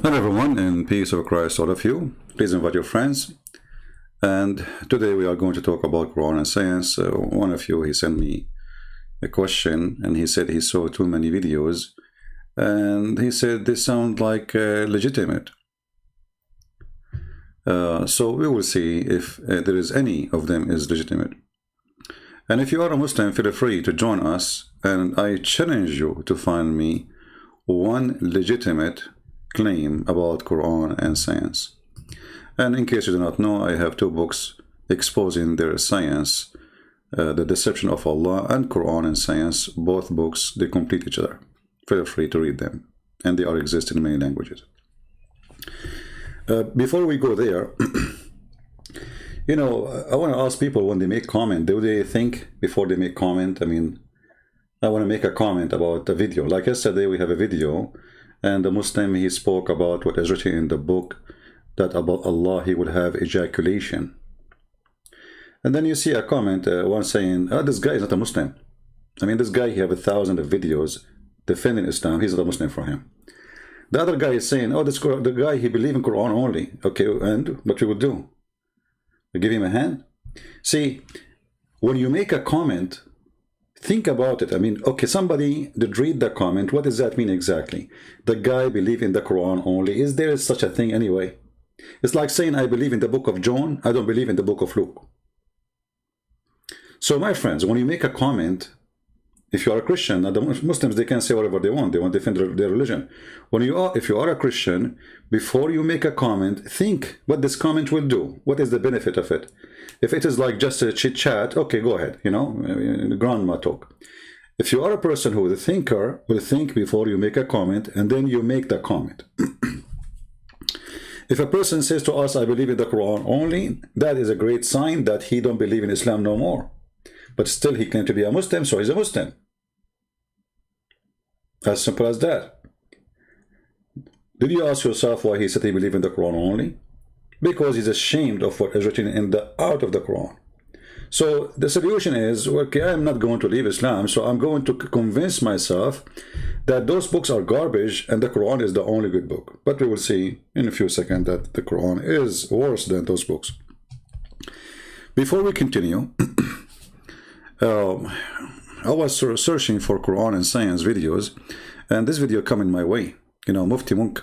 Hello everyone, and peace of Christ all of you. Please invite your friends. And today we are going to talk about Qur'an and Science. One of you, he sent me a question and he said he saw too many videos and he said they sound like legitimate. So we will see if there is any of them is legitimate. And if you are a Muslim, feel free to join us, and I challenge you to find me one legitimate claim about Quran and Science. And in case you do not know, I have two books exposing their science, The Deception of Allah and Quran and Science. Both books, they complete each other. Feel free to read them, and they are exist in many languages. Before we go there, you know, I want to ask people when they make comment, do they think before they make comment? I mean, I want to make a comment about a video. Like yesterday, we have a video, and the Muslim, he spoke about what is written in the book, that about Allah, he would have ejaculation. And then you see a comment, one saying, oh, this guy is not a Muslim. I mean, this guy, he have 1,000 of videos defending Islam. He's not a Muslim for him. The other guy is saying, oh, the guy, he believe in Quran only. Okay, and what we would do? We give him a hand? See, when you make a comment, think about it. I mean, okay, somebody did read the comment. What does that mean exactly? The guy believe in the Quran only. Is there such a thing anyway? It's like saying, I believe in the book of John. I don't believe in the book of Luke. So my friends, when you make a comment, if you are a Christian, the Muslims, they can say whatever they want. They want to defend their religion. If you are a Christian, before you make a comment, think what this comment will do. What is the benefit of it? If it is like just a chit chat, okay, go ahead, you know, grandma talk. If you are a person who is a thinker, will think before you make a comment, and then you make the comment. If a person says to us, I believe in the Quran only, that is a great sign that he don't believe in Islam no more. But still he claims to be a Muslim, so he's a Muslim. As simple as that. Did you ask yourself why he said he believed in the Quran only? Because he's ashamed of what is written in out of the Quran. So the solution is, okay, I'm not going to leave Islam, so I'm going to convince myself that those books are garbage and the Quran is the only good book. But we will see in a few seconds that the Quran is worse than those books. Before we continue, I was searching for Quran and Science videos, and this video came in my way. You know, Mufti Monk,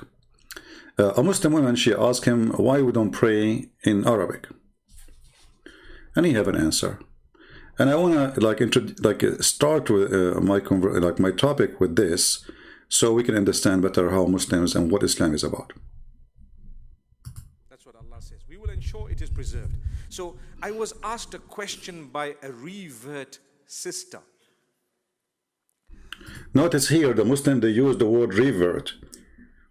a Muslim woman, she asked him why we don't pray in Arabic, and he have an answer. And I want to start with my topic with this, so we can understand better how Muslims and what Islam is about. That's what Allah says. We will ensure it is preserved. So I was asked a question by a revert sister. Notice here the Muslim, they use the word revert.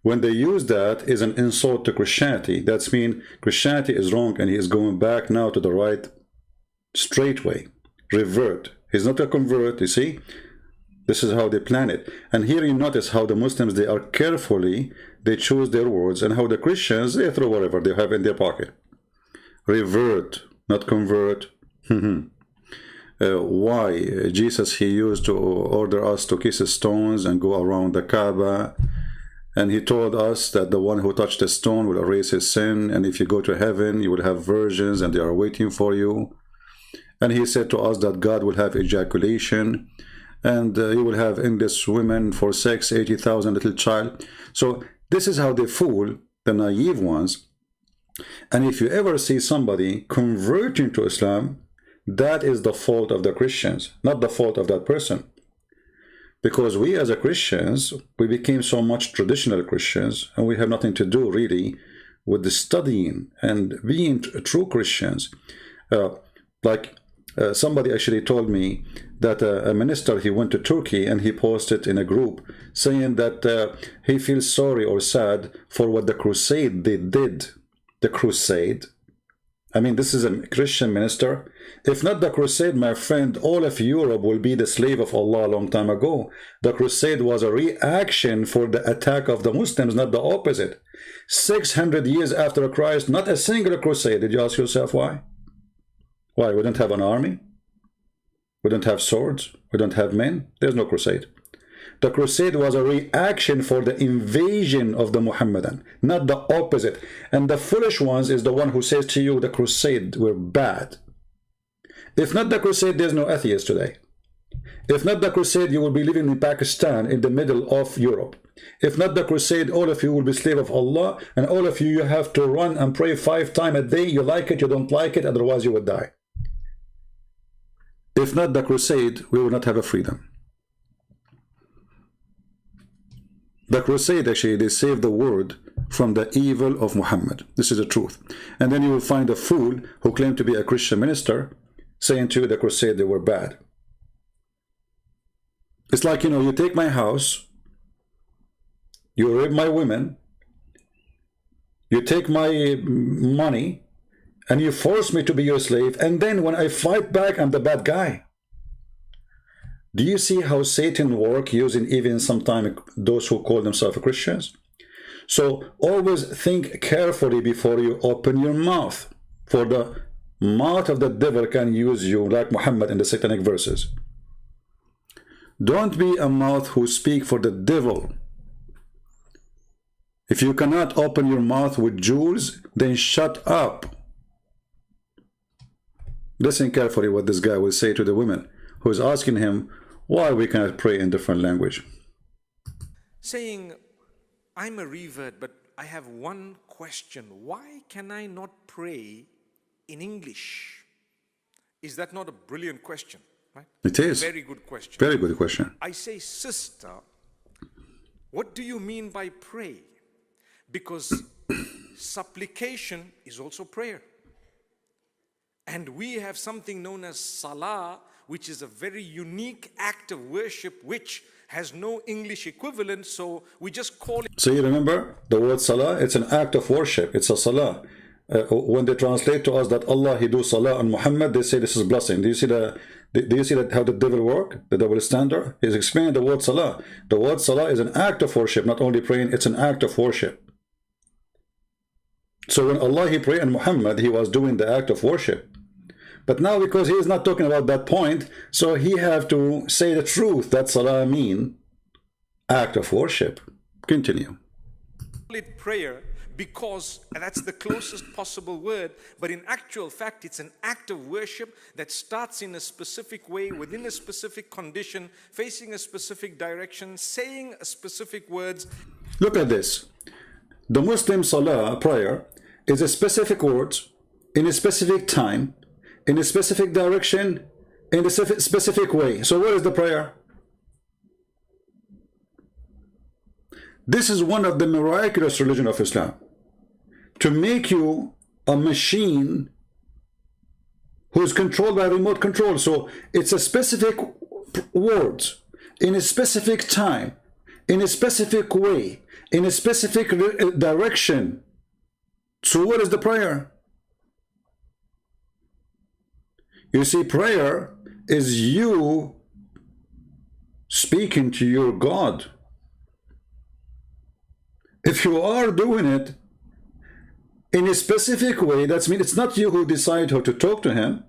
When they use that, is an insult to Christianity. That's mean Christianity is wrong and he is going back now to the right straight way. Revert. He's not a convert, you see. This is how they plan it. And here you notice how the Muslims, they are carefully, they choose their words, and how the Christians, they throw whatever they have in their pocket. Revert, not convert. Why Jesus, he used to order us to kiss stones and go around the Kaaba, and he told us that the one who touched the stone will erase his sin, and if you go to heaven you will have virgins and they are waiting for you. And he said to us that God will have ejaculation, and he will have endless women for sex, 80,000 little child. So this is how they fool the naive ones. And if you ever see somebody converting to Islam, that is the fault of the Christians, not the fault of that person. Because we as a Christians, we became so much traditional Christians, and we have nothing to do really with the studying and being true Christians. Somebody actually told me that a minister, he went to Turkey and he posted in a group saying that he feels sorry or sad for what the crusade they did. The crusade. I mean, this is a Christian minister. If not the crusade, my friend, all of Europe will be the slave of Allah a long time ago. The crusade was a reaction for the attack of the Muslims, not the opposite. 600 years after Christ, not a single crusade. Did you ask yourself why? Why? We don't have an army. We don't have swords. We don't have men. There's no crusade. The crusade was a reaction for the invasion of the Muhammadan, not the opposite. And the foolish ones is the one who says to you the crusade were bad. If not the crusade, there's no atheist today. If not the crusade, you will be living in Pakistan in the middle of Europe. If not the crusade, all of you will be slave of Allah, and all of you have to run and pray 5 times a day. You like it, you don't like it, otherwise you will die. If not the crusade, we will not have a freedom. The crusade, actually, they saved the world from the evil of Muhammad. This is the truth. And then you will find a fool who claimed to be a Christian minister saying to you the crusade, they were bad. It's like, you know, you take my house, you rape my women, you take my money, and you force me to be your slave, and then when I fight back, I'm the bad guy. Do you see how Satan works using even sometimes those who call themselves Christians? So always think carefully before you open your mouth, for the mouth of the devil can use you like Muhammad in the satanic verses. Don't be a mouth who speak for the devil. If you cannot open your mouth with jewels, then shut up. Listen carefully what this guy will say to the women who is asking him why we cannot pray in different language. Saying, I'm a revert, but I have one question. Why can I not pray in English? Is that not a brilliant question? Right? It is. Very good question. Very good question. I say, sister, what do you mean by pray? Because supplication is also prayer. And we have something known as salah, which is a very unique act of worship, which has no English equivalent, so we just call it. So you remember the word salah? It's an act of worship. It's a salah. When they translate to us that Allah, He do salah on Muhammad, they say this is blessing. Do you see the? Do you see that how the devil work? The double standard? He's explaining the word salah. The word salah is an act of worship, not only praying. It's an act of worship. So when Allah He prayed on Muhammad, He was doing the act of worship. But now because He is not talking about that point, so He have to say the truth that salah mean act of worship. Continue. Call it prayer because that's the closest possible word, but in actual fact it's an act of worship that starts in a specific way, within a specific condition, facing a specific direction, saying a specific words. Look at this. The Muslim salah prayer is a specific words in a specific time, in a specific direction, in a specific way. So what is the prayer? This is one of the miraculous religion of Islam. To make you a machine who is controlled by remote control. So it's a specific words, in a specific time, in a specific way, in a specific direction. So what is the prayer? You see, prayer is you speaking to your God. If you are doing it in a specific way, that means it's not you who decide how to talk to Him.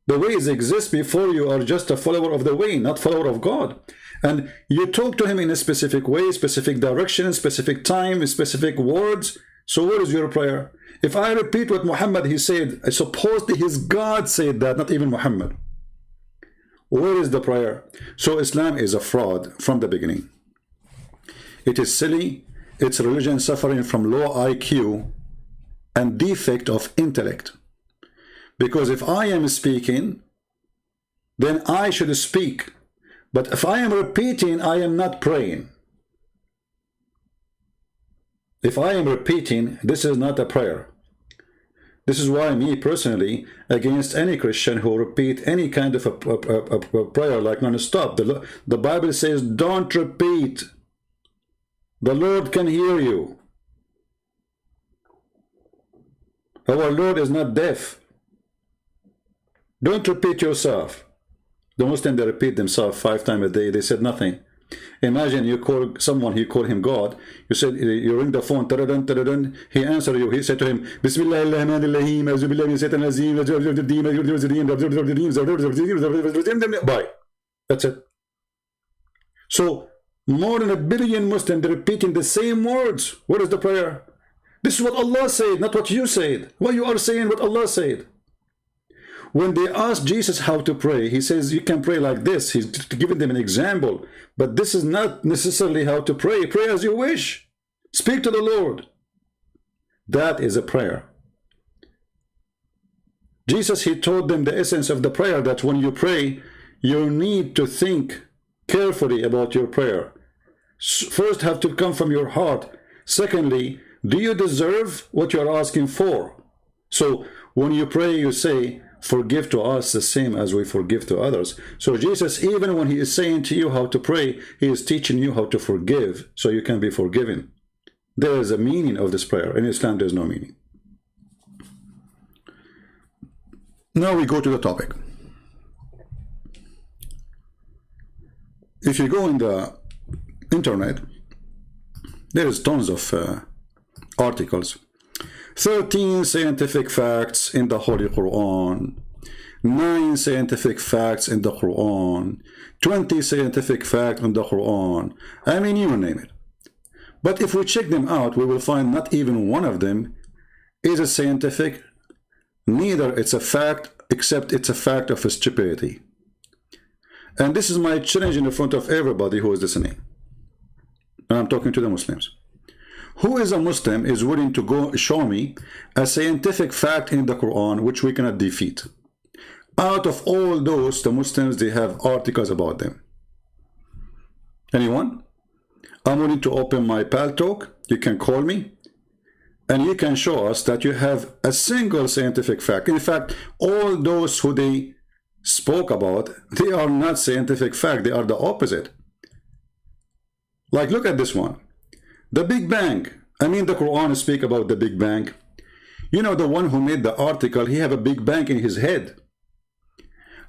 The ways exist before you are just a follower of the way, not follower of God. And you talk to Him in a specific way, specific direction, specific time, specific words. So what is your prayer? If I repeat what Muhammad he said, I suppose that his God said that, not even Muhammad. Where is the prayer? So Islam is a fraud from the beginning. It is silly. It's religion suffering from low IQ and defect of intellect. Because if I am speaking, then I should speak. But if I am repeating, I am not praying. If I am repeating, this is not a prayer. This is why me personally, against any Christian who repeat any kind of a prayer like non-stop. The Bible says, don't repeat. The Lord can hear you. Our Lord is not deaf. Don't repeat yourself. The Muslims, they repeat themselves 5 times a day. They said nothing. Imagine you call someone, you call him God. You said, you ring the phone, tadadun, tadadun. He answered you. He said to him, Bye. That's it. So more than 1 billion Muslims repeating the same words. What is the prayer? This is what Allah said, not what you said. What you are saying, what Allah said. When they asked Jesus how to pray, he says you can pray like this. He's giving them an example. But this is not necessarily how to pray. Pray as you wish. Speak to the Lord. That is a prayer. Jesus, he told them the essence of the prayer, that when you pray, you need to think carefully about your prayer. First, have to come from your heart. Secondly, do you deserve what you are asking for? So when you pray, you say, forgive to us the same as we forgive to others. So Jesus, even when he is saying to you how to pray, he is teaching you how to forgive so you can be forgiven. There is a meaning of this prayer. In Islam, there is no meaning. Now we go to the topic. If you go in the internet, there is tons of articles. 13 scientific facts in the Holy Quran, 9 scientific facts in the Quran, 20 scientific facts in the Quran. I mean, you name it. But if we check them out, we will find not even one of them is a scientific, neither it's a fact, except it's a fact of stupidity. And this is my challenge in the front of everybody who is listening. And I'm talking to the Muslims. Who is a Muslim is willing to go show me a scientific fact in the Quran which we cannot defeat? Out of all those, the Muslims, they have articles about them. Anyone? I'm willing to open my Pal Talk. You can call me. And you can show us that you have a single scientific fact. In fact, all those who they spoke about, they are not scientific fact. They are the opposite. Like, look at this one. The Big Bang. I mean, the Quran speak about the Big Bang. You know, the one who made the article, he have a Big Bang in his head.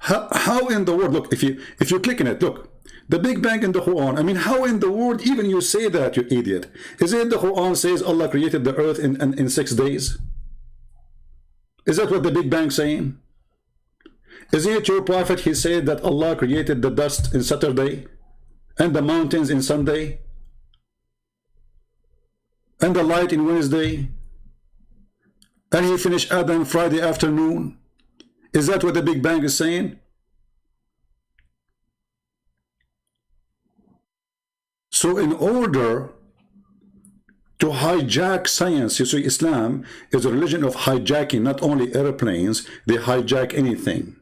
How in the world, look, if you click on it, look, the Big Bang in the Quran, I mean, how in the world even you say that, you idiot? Is it the Quran says Allah created the earth in 6 days? Is that what the Big Bang saying? Is it your prophet, he said that Allah created the dust in Saturday and the mountains in Sunday and the light in Wednesday, and he finished Adam Friday afternoon? Is that what the Big Bang is saying? So in order to hijack science, you see, Islam is a religion of hijacking, not only airplanes, they hijack anything.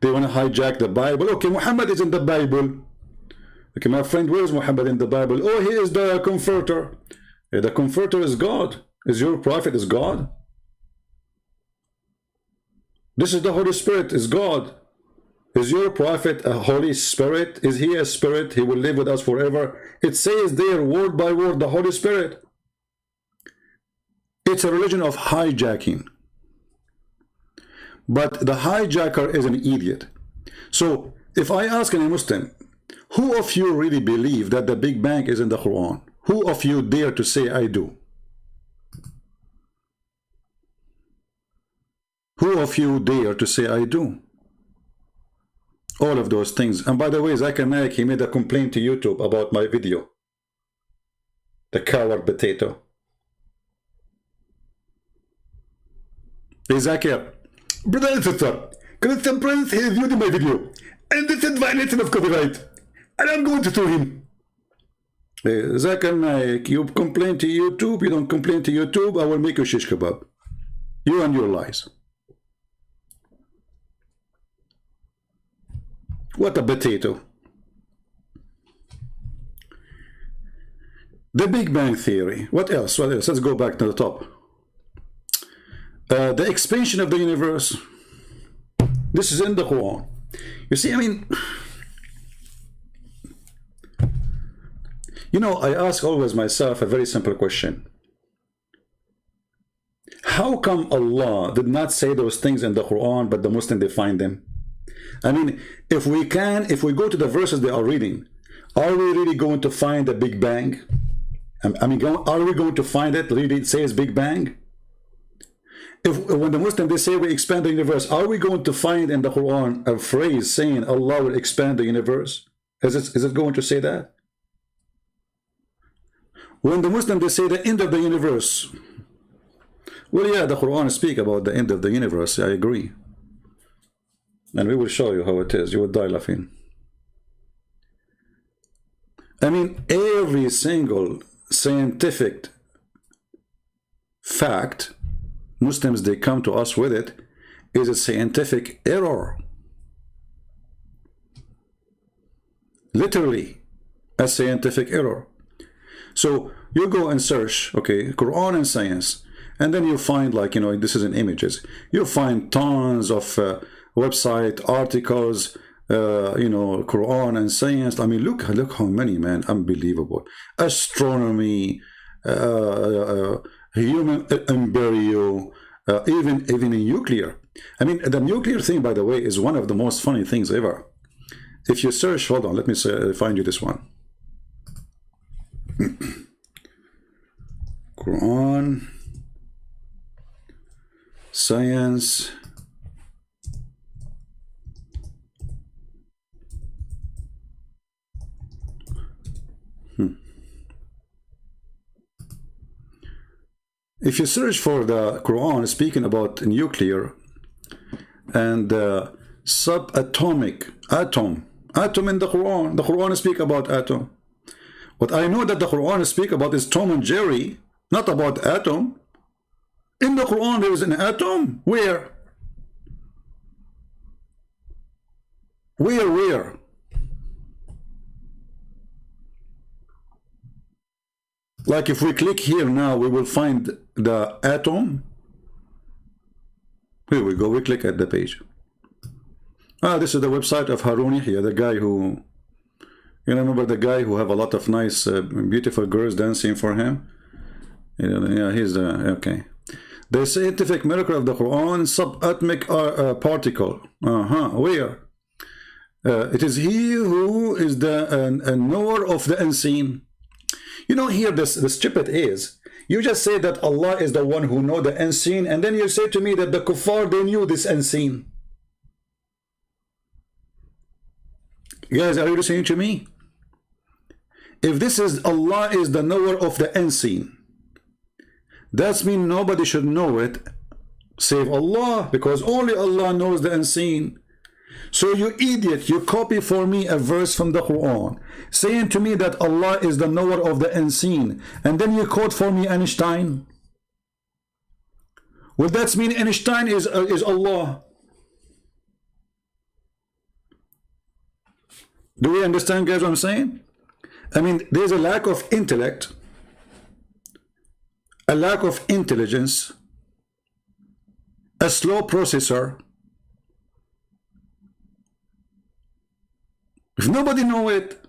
They want to hijack the Bible. Okay, Muhammad is in the Bible. Okay, my friend, where is Muhammad in the Bible? Oh, he is the comforter. The comforter is God. Is your prophet is God? This is the Holy Spirit, is God. Is your prophet a Holy Spirit? Is he a spirit? He will live with us forever. It says there, word by word, the Holy Spirit. It's a religion of hijacking. But the hijacker is an idiot. So if I ask any Muslim, who of you really believe that the Big Bang is in the Quran? Who of you dare to say I do? Who of you dare to say I do? All of those things. And by the way, Zakir Naik, he made a complaint to YouTube about my video. The coward potato. Hey Zakir, brother and sister, Christian Prince, he viewed my video, and this is violation of copyright, and I'm going to sue him. Hey, Zakir Naik, you complain to YouTube, you don't complain to YouTube, I will make you shish kebab. You and your lies. What a potato. The Big Bang Theory. What else? What else? Let's go back to the top. The expansion of the universe. This is in the Quran. You see, I mean, you know, I ask always myself a very simple question. How come Allah did not say those things in the Quran, but the Muslim, they find them? I mean, if we go to the verses they are reading, are we really going to find the Big Bang? I mean, are we going to find it really it says Big Bang? When the Muslim, they say we expand the universe, are we going to find in the Quran a phrase saying Allah will expand the universe? Is it going to say that? When the Muslims, they say the end of the universe. Well, yeah, the Quran speak about the end of the universe. I agree. And we will show you how it is. You will die laughing. I mean, every single scientific fact, Muslims, they come to us with it, is a scientific error. Literally, a scientific error. So you go and search, okay, Qur'an and Science, and then you find, like, you know, this is in images. You find tons of website articles, you know, Qur'an and Science. I mean, look how many, man, unbelievable. Astronomy, human embryo, even in nuclear. I mean, the nuclear thing, by the way, is one of the most funny things ever. If you search, hold on, let me find you this one. Quran, Science, If you search for the Quran speaking about nuclear and subatomic, atom in the Quran speak about atom. What I know that the Quran speak about is Tom and Jerry, not about atom. In the Quran there is an atom. Where? Where? Like if we click here now, we will find the atom. Here we go, we click at the page. Ah, this is the website of Haruni here, the guy who, you remember the guy who have a lot of nice, beautiful girls dancing for him? Yeah, he's the, okay. The scientific miracle of the Quran, subatomic particle. Where? It is he who is the knower of the unseen. You know, here the stupid is, you just say that Allah is the one who knows the unseen, and then you say to me that the kuffar, they knew this unseen. Guys, are you listening to me? If this is Allah is the knower of the unseen, that means nobody should know it save Allah, because only Allah knows the unseen. So you idiot, you copy for me a verse from the Quran saying to me that Allah is the knower of the unseen, and then you quote for me Einstein. Well, that means Einstein is Allah. Do we understand, guys, what I'm saying? I mean, there's a lack of intellect, a lack of intelligence, a slow processor. If nobody know it,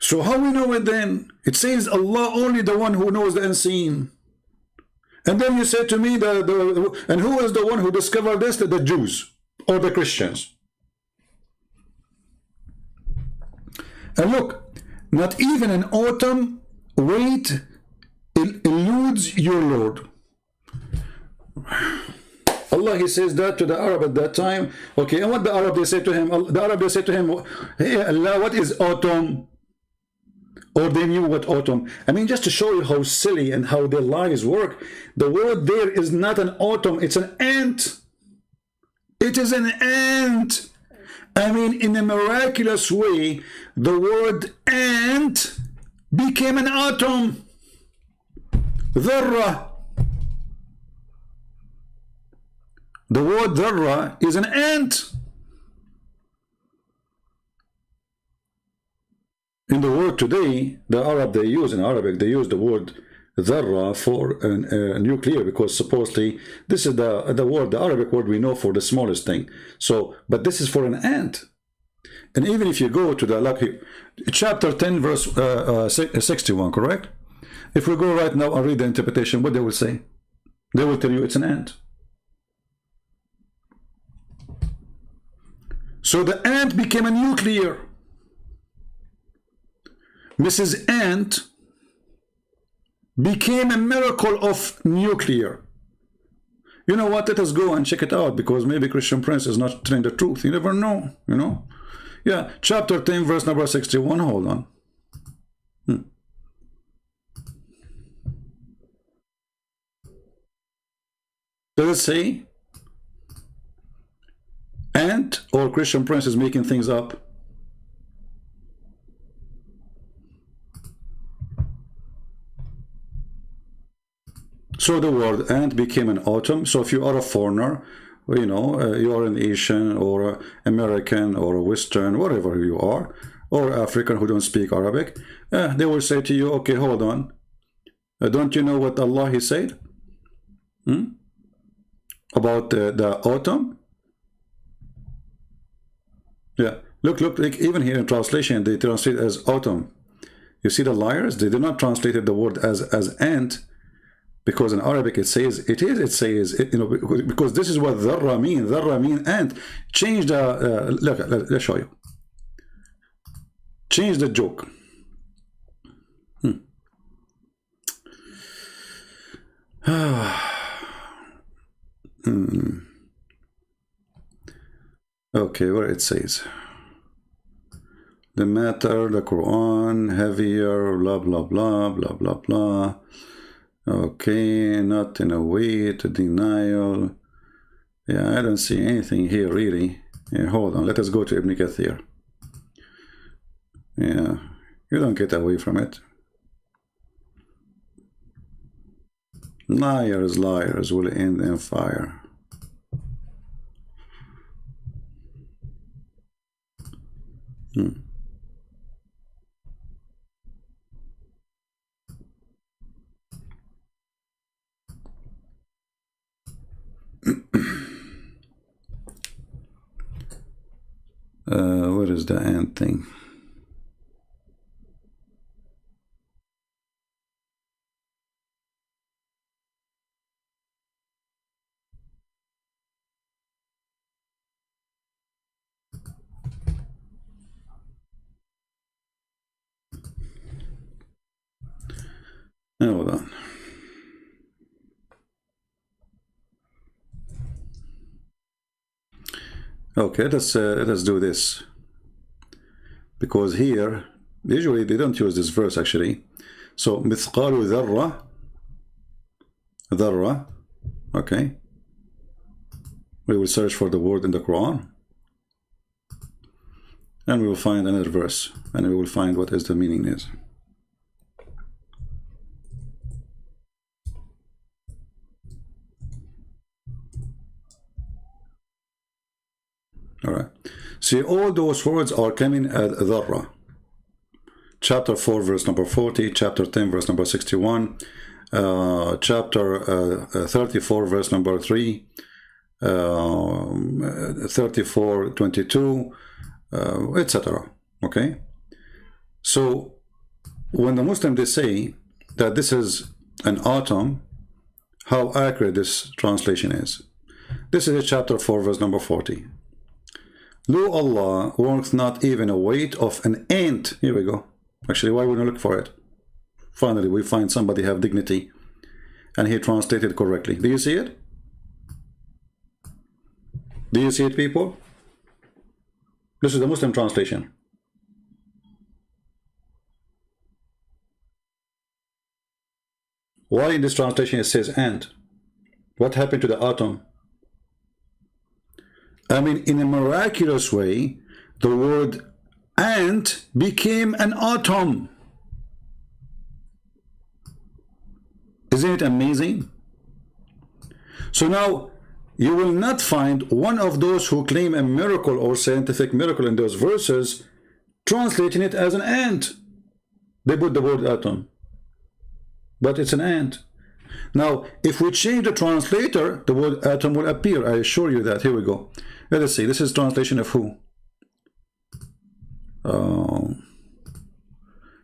so how we know it then? It says Allah only the one who knows the unseen. And then you say to me, and who is the one who discovered this? The Jews or the Christians. And look, not even an atom weight eludes your Lord. Allah, he says that to the Arab at that time. Okay, and what the Arab they say to him? The Arab they say to him, hey Allah, what is atom? Or they knew what atom. I mean, just to show you how silly and how their lies work, the word there is not an atom, it's an ant. It is an ant. I mean, in a miraculous way, the word ant became an atom. Dharra. The word dharra is an ant. In the word today, the Arab they use, in Arabic, they use the word dharra for nuclear, because supposedly this is the word, the Arabic word we know for the smallest thing. So, but this is for an ant. And even if you go to the chapter 10, verse 61, correct? If we go right now and read the interpretation, what they will say? They will tell you it's an ant. So the ant became a nuclear. Mrs. Ant became a miracle of nuclear. You know what? Let us go and check it out, because maybe Christian Prince is not telling the truth. You never know, you know. Yeah, chapter 10, verse number 61. Hold on. Does it say ant or Christian Prince is making things up? So the word ant became an autumn. So if you are a foreigner, you know, you are an Asian or American or Western, whatever you are, or African who don't speak Arabic, they will say to you, okay, hold on. Don't you know what Allah He said? About the autumn? Yeah, look, like even here in translation, they translate as autumn. You see the liars? They did not translate the word as ant, because in Arabic it says, you know, because this is what dharra mean ant. Change the, look, let's show you. Change the joke. Okay, where it says the matter, the Quran, heavier, blah blah blah blah blah blah. Okay, not in a way to denial. Yeah, I don't see anything here really. Yeah, hold on, let us go to Ibn Kathir. Yeah, you don't get away from it. Liars will end in fire. What is the ant thing? Hold on. Okay, let us do this, because here usually they don't use this verse actually. So mithqalu dharra, okay, we will search for the word in the Quran and we will find another verse and we will find what is the meaning is. All right, see, all those words are coming at dharra. Chapter 4 verse number 40, chapter 10 verse number 61, chapter 34 verse number 3, 34 22, etc. Okay, so when the Muslims they say that this is an autumn, how accurate this translation is. This is chapter 4 verse number 40. Lo Allah works not even a weight of an ant. Here we go. Actually, why wouldn't we look for it? Finally, we find somebody have dignity and he translated correctly. Do you see it? Do you see it, people? This is the Muslim translation. Why in this translation it says ant? What happened to the autumn? I mean, in a miraculous way, the word ant became an autumn. Isn't it amazing? So now, you will not find one of those who claim a miracle or scientific miracle in those verses translating it as an ant. They put the word atom, but it's an ant. Now, if we change the translator, the word atom will appear. I assure you that. Here we go. Let us see. This is translation of who?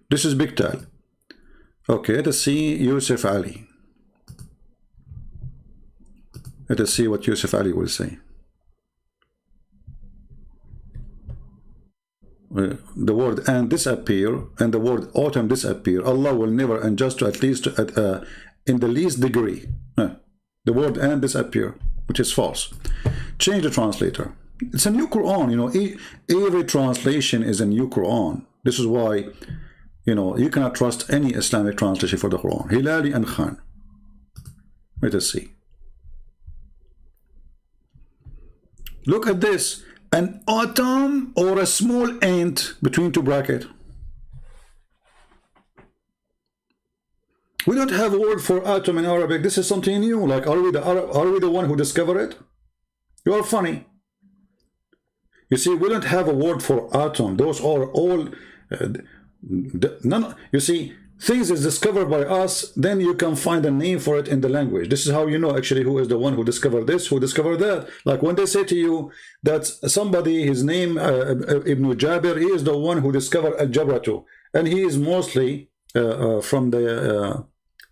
This is Biktal. Okay, let us see Yusuf Ali. Let us see what Yusuf Ali will say. The word and disappear and the word autumn disappear. Allah will never unjust to at least in the least degree. The word and disappear, which is false. Change the translator. It's a new Quran, you know. Every translation is a new Quran. This is why, you know, you cannot trust any Islamic translation for the Quran. Hilali and Khan. Let us see. Look at this. An atom or a small ant between two brackets. We don't have a word for atom in Arabic. This is something new. Like, are we the one who discovered it? You are funny. You see, we don't have a word for atom. Those are all none. You see, things is discovered by us, then you can find a name for it in the language. This is how you know actually who is the one who discovered this, who discovered that. Like when they say to you that somebody, his name Ibn Jabir, he is the one who discovered al-Jabratu, and he is mostly from the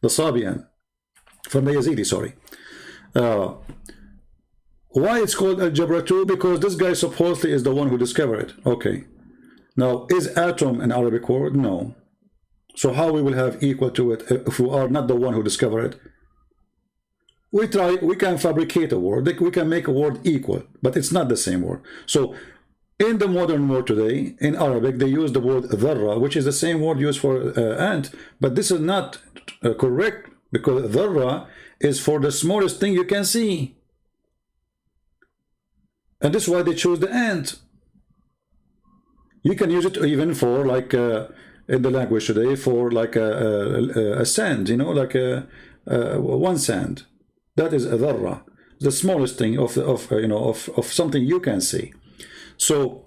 Sabian, from the Yazidi, sorry. Why it's called al-Jabratu? Because this guy supposedly is the one who discovered it. Okay. Now, is atom an Arabic word? No. So how we will have equal to it if we are not the one who discovered it? We can fabricate a word. We can make a word equal, but it's not the same word. So in the modern world today, in Arabic, they use the word dharra, which is the same word used for ant, but this is not correct, because dharra is for the smallest thing you can see. And this is why they choose the ant. You can use it even for, like, in the language today, for like a sand, you know, like one sand. That is a dharra, the smallest thing of something you can see. So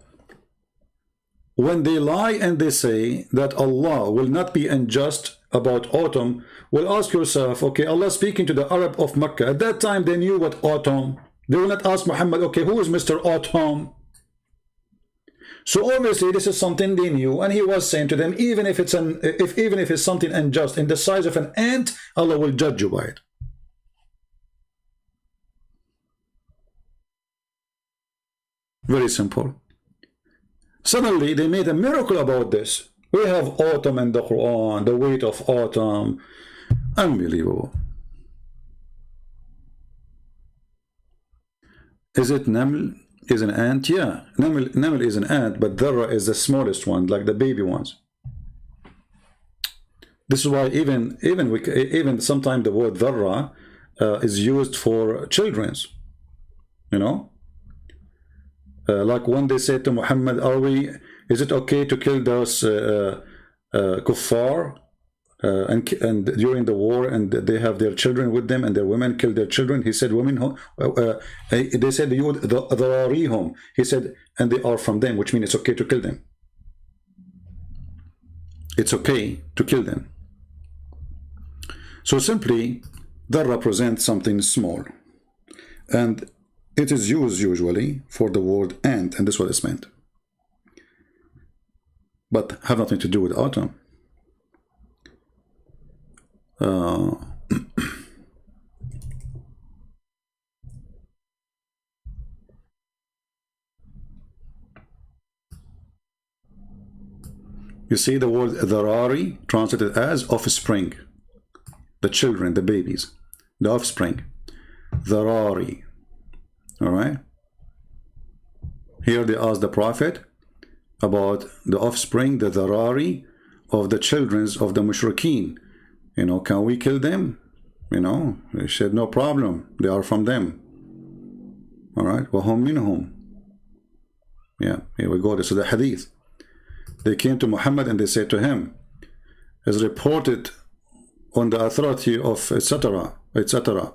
when they lie and they say that Allah will not be unjust about autumn, well, ask yourself, okay, Allah speaking to the Arab of Mecca, at that time they knew what autumn. They will not ask Muhammad, okay, who is Mr. Autumn? So obviously this is something they knew, and he was saying to them, even if it's even if it's something unjust in the size of an ant, Allah will judge you by it. Very simple. Suddenly they made a miracle about this. We have autumn in the Quran, the weight of autumn. Unbelievable. Is it Naml is an ant? Yeah, Naml is an ant, but Dharra is the smallest one, like the baby ones. This is why even sometimes the word Dharra is used for children's, you know. Like when they say to Muhammad, is it okay to kill those kuffar and during the war, and they have their children with them and their women kill their children? He said, women, they said the he said, and they are from them, which means it's okay to kill them. It's okay to kill them. So simply, that represents something small, and it is used usually for the word ant, and this is what it's meant, but have nothing to do with autumn. You see the word dharari translated as offspring, the children, the babies, the offspring, dharari. All right. Here they ask the Prophet about the offspring, the dharari of the children of the mushrikeen. You know, can we kill them? You know, they said no problem. They are from them. All right. وَهُمْ مِنْهُمْ. Yeah, here we go. This is the hadith. They came to Muhammad and they said to him, as reported on the authority of etc., etc.,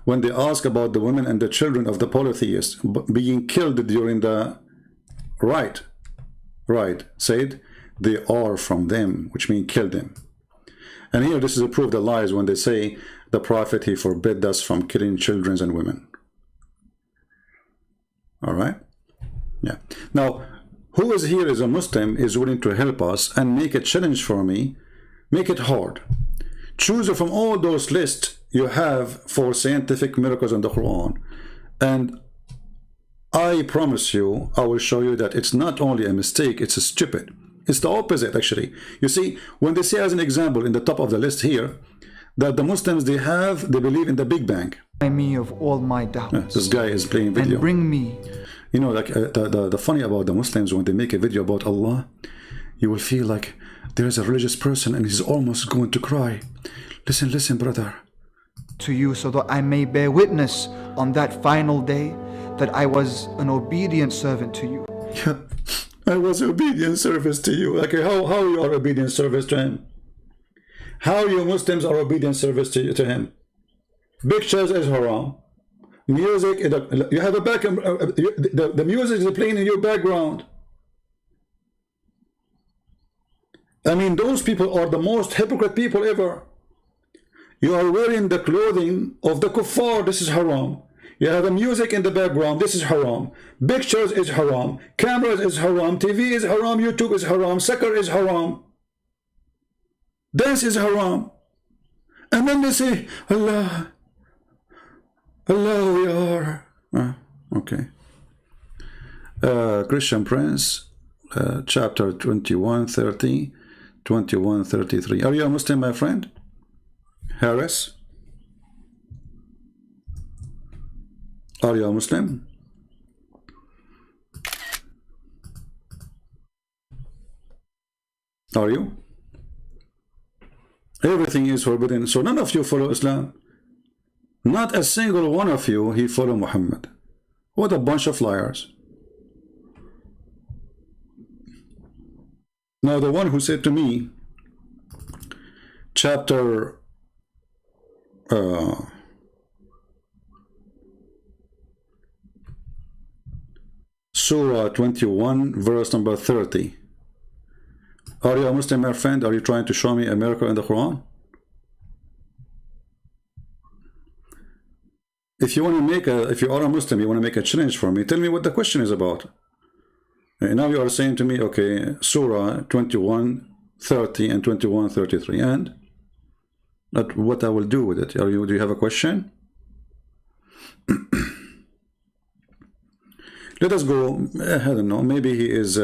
when they ask about the women and the children of the polytheists being killed during the rite, said they are from them, which means kill them. And here this is a proof of lies when they say the Prophet, he forbid us from killing children and women. All right. Yeah. Now, who is here as a Muslim is willing to help us and make a challenge for me, make it hard. Choose from all those lists you have for scientific miracles in the Quran, and I promise you, I will show you that it's not only a mistake, it's a stupid. It's the opposite, actually. You see, when they say as an example in the top of the list here, that the Muslims, they believe in the Big Bang. Me of all my doubts. This guy is playing video. And bring me You know, like the funny about the Muslims, when they make a video about Allah, you will feel like there's a religious person and he's almost going to cry. Listen, listen, brother. To you, so that I may bear witness on that final day that I was an obedient servant to you. Yeah, I was obedient service to you. Like how you are obedient service to him? How you Muslims are obedient service to him? Pictures is haram. Music, you have a back, the music is playing in your background. I mean, those people are the most hypocrite people ever. You are wearing the clothing of the kuffar, this is haram. You have the music in the background, this is haram. Pictures is haram. Cameras is haram. TV is haram. YouTube is haram. Soccer is haram. Dance is haram. And then they say, Allah, Allah, we are. Okay. Christian Prince, chapter 21:30, 21:33. Are you a Muslim, my friend? Harris? Are you a Muslim? Are you? Everything is forbidden. So none of you follow Islam. Not a single one of you, he follow Muhammad. What a bunch of liars. Now the one who said to me, chapter Surah 21, verse number 30. Are you a Muslim, my friend? Are you trying to show me a miracle in the Quran? If you want to make if you are a Muslim, you want to make a challenge for me, tell me what the question is about. And now you are saying to me, okay, Surah 21, 30 and 21, 33, and what I will do with it. Do you have a question? Let us go. I don't know. Maybe he is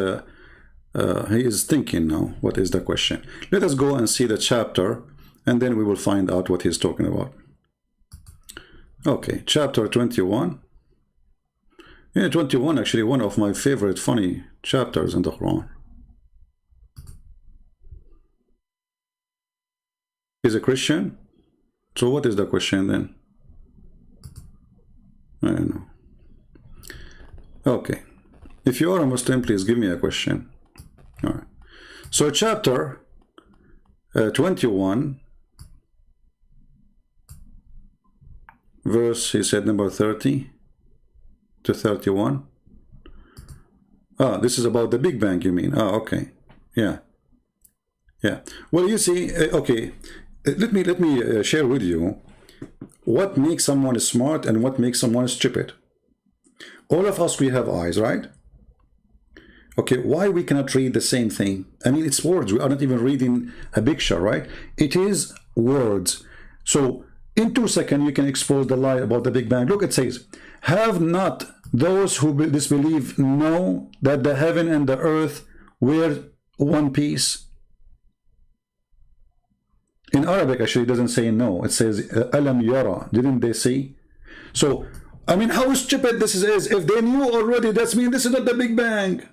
thinking now. What is the question? Let us go and see the chapter, and then we will find out what he's talking about. Okay, chapter 21. Yeah, 21 actually one of my favorite funny chapters in the Quran. He's a Christian? So what is the question then? I don't know. Okay. If you are a Muslim, please give me a question. All right. So chapter 21, verse, he said number 30 to 31. Ah, this is about the Big Bang, you mean? Ah, okay. Yeah. Yeah. Well, you see, okay. Let me share with you what makes someone smart and what makes someone stupid. All of us, we have eyes, right? Okay, why we cannot read the same thing? I mean, it's words. We are not even reading a picture, right? It is words. So in 2 seconds, you can expose the lie about the Big Bang. Look, it says, have not those who disbelieve know that the heaven and the earth were one piece? In Arabic, actually, it doesn't say no. It says, alam yara. Didn't they see? So, I mean, how stupid this is. If they knew already, that means this is not the Big Bang.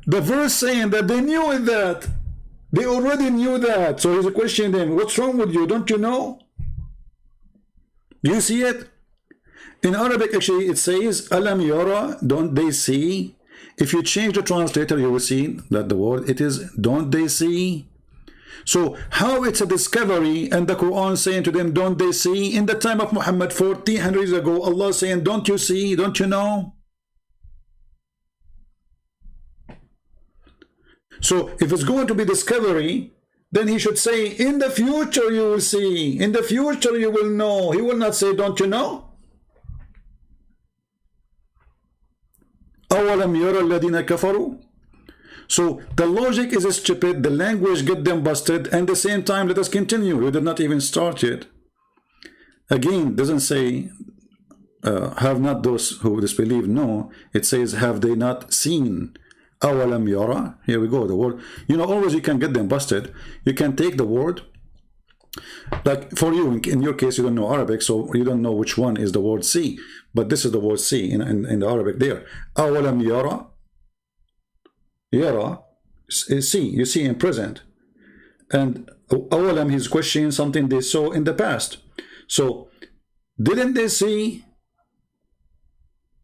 The verse saying that they knew that. They already knew that. So he's questioning them, what's wrong with you? Don't you know? Do you see it? In Arabic, actually, it says, alam yara, don't they see? If you change the translator, you will see that the word, it is, don't they see? So how it's a discovery and the Quran saying to them, don't they see? In the time of Muhammad, 1400 years ago, Allah saying, don't you see? Don't you know? So if it's going to be discovery, then he should say, in the future you will see. In the future you will know. He will not say, don't you know? أَوَلَمْ يَرَ الَّذِينَ كَفَرُوا. So the logic is stupid, the language get them busted, and at the same time, let us continue. We did not even start yet. Again, doesn't say, have not those who disbelieve, no. It says, have they not seen? أَوَلَمْ يَرَ. Here we go, the word. You know, always you can get them busted. You can take the word Like for you, in your case, you don't know Arabic, so you don't know which one is the word see. But this is the word see in the Arabic there. أَوَلَمْ يَرَى. Yara is see, you see in present. And أَوَلَمْ, he's questioning something they saw in the past. So didn't they see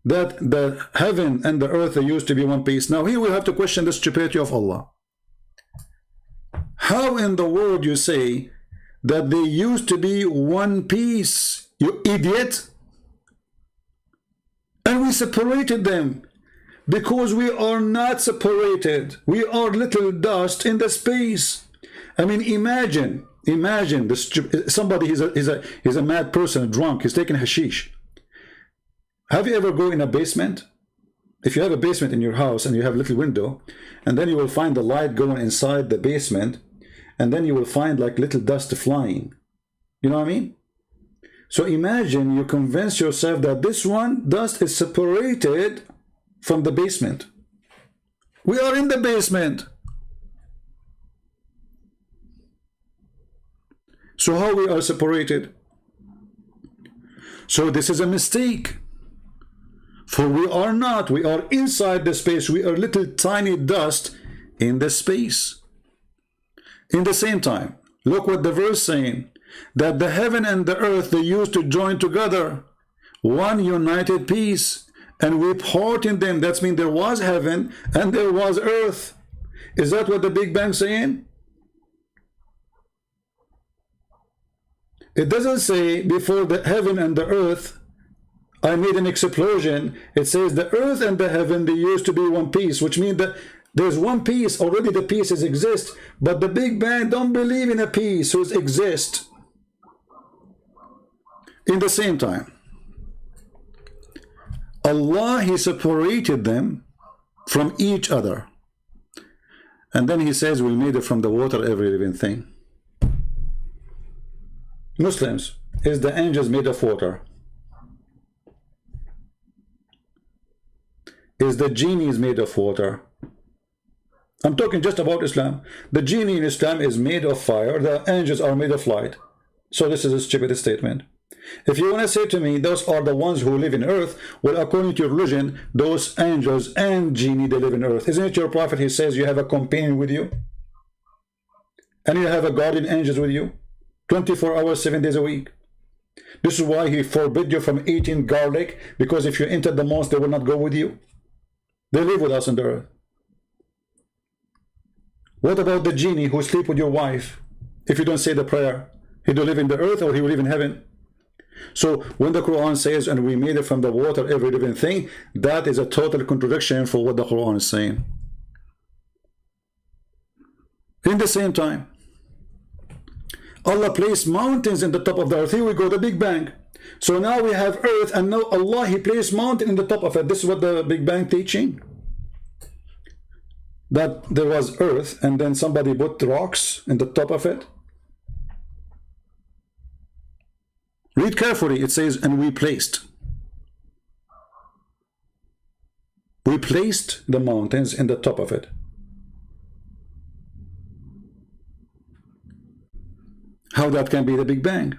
that the heaven and the earth used to be one piece? Now here we have to question the stupidity of Allah. How in the world you say that they used to be one piece, you idiot? And we separated them because we are not separated. We are little dust in the space. I mean, imagine this, somebody, he's a mad person, a drunk, he's taking hashish. Have you ever go in a basement? If you have a basement in your house and you have a little window, and then you will find the light going inside the basement, and then you will find like little dust flying. You know what I mean? So imagine you convince yourself that this one dust is separated from the basement. We are in the basement. So how we are separated? So this is a mistake. For we are not. We are inside the space. We are little tiny dust in the space. In the same time, look what the verse saying, that the heaven and the earth, they used to join together, one united piece, and we part in them. That's mean there was heaven and there was earth. Is that what the Big Bang saying? It doesn't say before the heaven and the earth I made an explosion. It says the earth and the heaven, they used to be one piece, which means that there's one piece, already the pieces exist, but the Big Bang don't believe in a piece, so it exists. In the same time, Allah, he separated them from each other. And then he says, we made it from the water every living thing. Muslims, is the angels made of water? Is the genies made of water? I'm talking just about Islam. The genie in Islam is made of fire. The angels are made of light. So this is a stupid statement. If you want to say to me, those are the ones who live in earth, well, according to your religion, those angels and genie, they live in earth. Isn't it your prophet, he says you have a companion with you? And you have a guardian angels with you? 24 hours, 7 days a week. This is why he forbid you from eating garlic, because if you enter the mosque, they will not go with you. They live with us on the earth. What about the genie who sleep with your wife? If you don't say the prayer, he will live in the earth or he will live in heaven? So when the Quran says, and we made it from the water every living thing, that is a total contradiction for what the Quran is saying. In the same time, Allah placed mountains in the top of the earth. Here we go, the Big Bang. So now we have earth, and now Allah, he placed mountain in the top of it. This is what the Big Bang teaching. That there was earth, and then somebody put rocks in the top of it. Read carefully, it says, and we placed. We placed the mountains in the top of it. How that can be the Big Bang?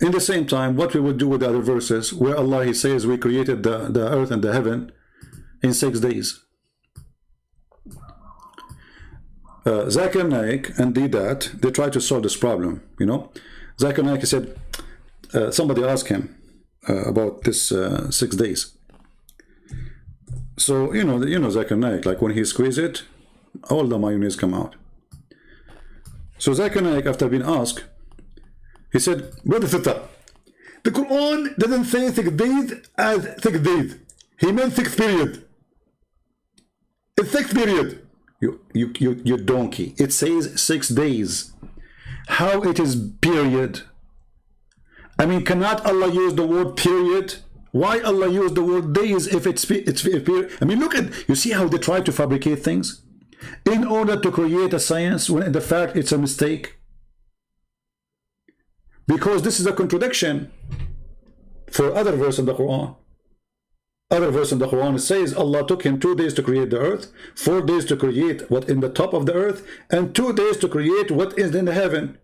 In the same time, what we would do with the other verses, where Allah, he says, we created the earth and the heaven in 6 days. Zakir Naik and Didat, they try to solve this problem, you know. Zakir Naik said, somebody asked him about this 6 days. So, you know Zakir Naik, like when he squeezes it, all the mayonnaise come out. So Zakir Naik, after being asked, he said, Brother Sitta, the Quran doesn't say 6 days as 6 days. He meant 6 period. It's 6 period. You donkey. It says 6 days. How it is period? I mean, cannot Allah use the word period? Why Allah use the word days if it's period? I mean, look at, you see how they try to fabricate things in order to create a science when in the fact it's a mistake. Because this is a contradiction for other verse in the Quran. Other verse in the Quran says Allah took him 2 days to create the earth, 4 days to create what in the top of the earth, and 2 days to create what is in the heaven.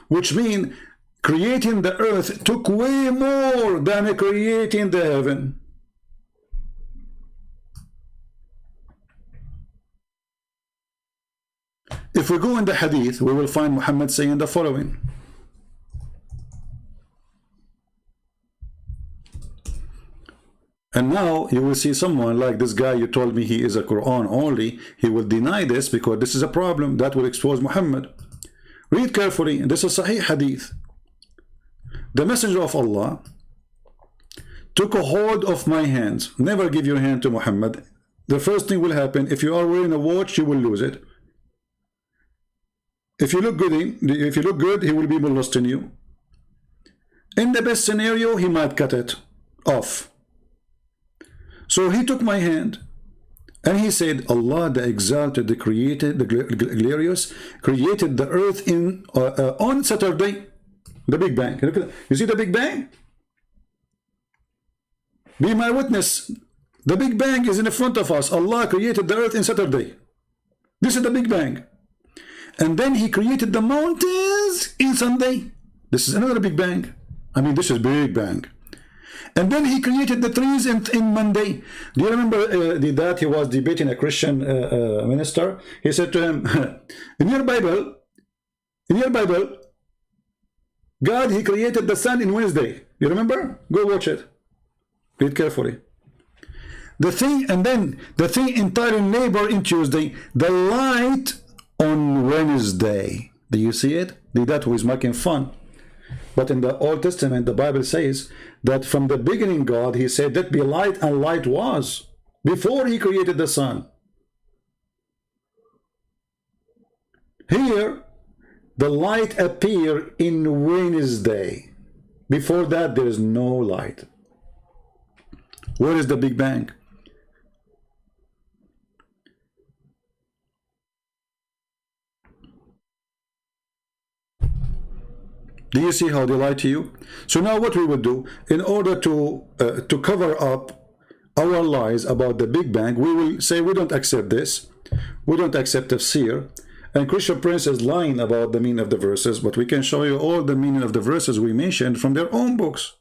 which means creating the earth took way more than creating the heaven. If we go in the hadith, we will find Muhammad saying the following. And now you will see someone like this guy, you told me he is a Quran only, he will deny this because this is a problem that will expose Muhammad. Read carefully, this is Sahih Hadith. The Messenger of Allah took a hold of my hands. Never give your hand to Muhammad. The first thing will happen, if you are wearing a watch, you will lose it. If you look good, he will be molesting you. In the best scenario, he might cut it off. So he took my hand and he said, Allah the Exalted, the Created, the Glorious, created the earth on Saturday, the Big Bang. You see the Big Bang? Be my witness. The Big Bang is in front of us. Allah created the earth in Saturday. This is the Big Bang. And then he created the mountains in Sunday. This is another Big Bang. I mean, this is Big Bang. And then he created the trees in Monday. Do you remember that he was debating a Christian minister? He said to him, in your Bible, God, he created the sun in Wednesday. You remember? Go watch it. Read carefully. The thing, and then the thing entirely neighbor in Tuesday, the light on Wednesday. Do you see it? That who is making fun. But in the Old Testament, the Bible says that from the beginning, God, he said, let be light, and light was, before he created the sun. Here, the light appeared in Wednesday. Before that, there is no light. Where is the Big Bang? Do you see how they lie to you? So now what we will do, in order to cover up our lies about the Big Bang, we will say we don't accept this. We don't accept tafsir. And Christian Prince is lying about the meaning of the verses, but we can show you all the meaning of the verses we mentioned from their own books.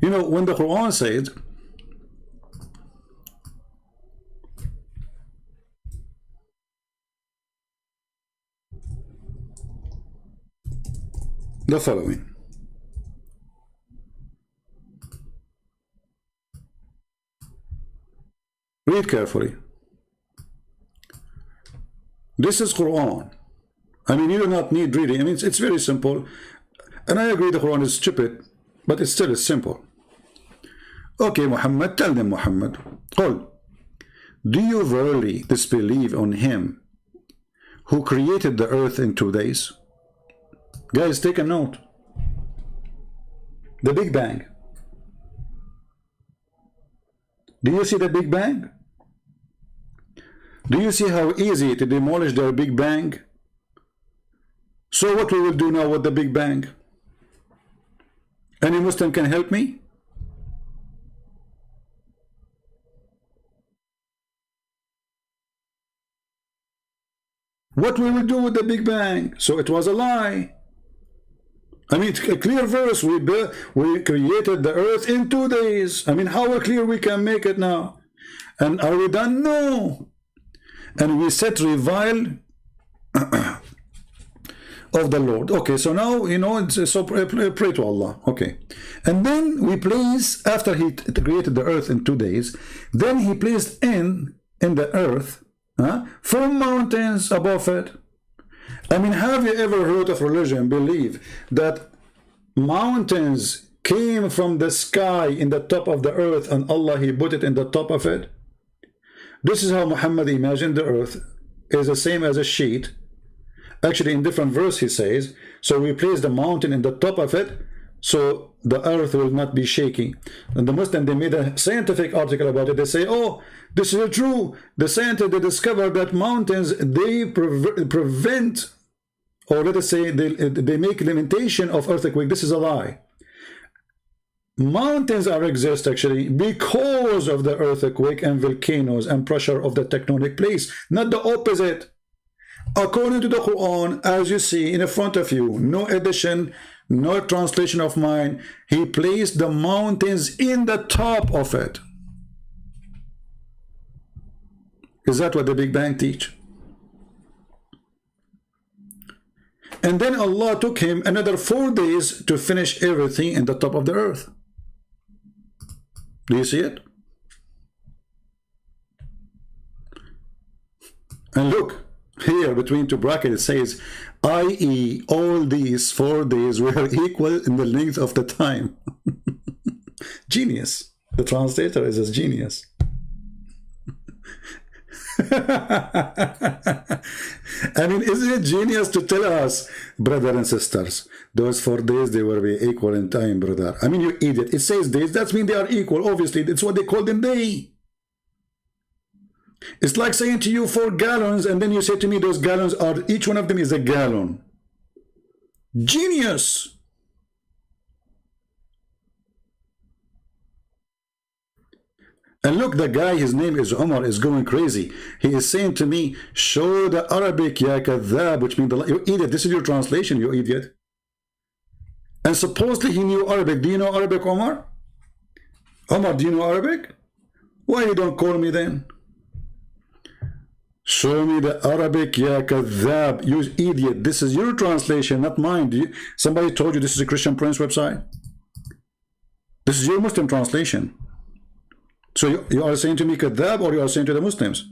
You know, when the Quran said, the following. Read carefully. This is Quran. I mean, you do not need reading. I mean, it's very simple. And I agree the Quran is stupid, but it still is simple. Okay, Muhammad, tell them, Muhammad. قل, do you verily disbelieve on him who created the earth in 2 days? Guys, take a note. The Big Bang. Do you see the Big Bang? Do you see how easy to demolish their Big Bang? So what we will do now with the Big Bang? Any Muslim can help me? What we will do with the Big Bang? So it was a lie. I mean, a clear verse, we created the earth in 2 days. I mean, how clear we can make it now? And are we done? No. And we set revile of the Lord. Okay, so now, you know, so pray to Allah. Okay. And then we place, after he created the earth in 2 days, then he placed in the earth 4 mountains above it. I mean, have you ever heard of religion believe that mountains came from the sky in the top of the earth and Allah, he put it in the top of it? This is how Muhammad imagined the earth is the same as a sheet. Actually, in different verse he says, so we place the mountain in the top of it, so the earth will not be shaking. And the Muslim, they made a scientific article about it. They say, oh, this is true. The scientists, they discovered that mountains, they prevent, or let us say, they make limitation of earthquake. This is a lie. Mountains are exist actually because of the earthquake and volcanoes and pressure of the tectonic plates, not the opposite. According to the Quran, as you see in front of you, no addition, no translation of mine, he placed the mountains in the top of it. Is that what the Big Bang teach? And then Allah took him another 4 days to finish everything in the top of the earth. Do you see it? And look, here between two brackets it says, i.e. all these 4 days were equal in the length of the time. Genius. The translator is a genius. I mean, isn't it genius to tell us, brother and sisters, those 4 days they will be equal in time, brother? I mean, you idiot. It says days, that means they are equal. Obviously, it's what they call them day. It's like saying to you 4 gallons, and then you say to me those gallons are, each one of them is a gallon. Genius. And look, the guy, his name is Omar, is going crazy. He is saying to me, show the Arabic, ya kadhab, which means, you idiot, this is your translation, you idiot. And supposedly he knew Arabic. Do you know Arabic, Omar? Omar, do you know Arabic? Why you don't call me then? Show me the Arabic, ya kadhab, you idiot. This is your translation, not mine. Somebody told you this is a Christian Prince website? This is your Muslim translation. So you are saying to me kadhab, or you are saying to the Muslims?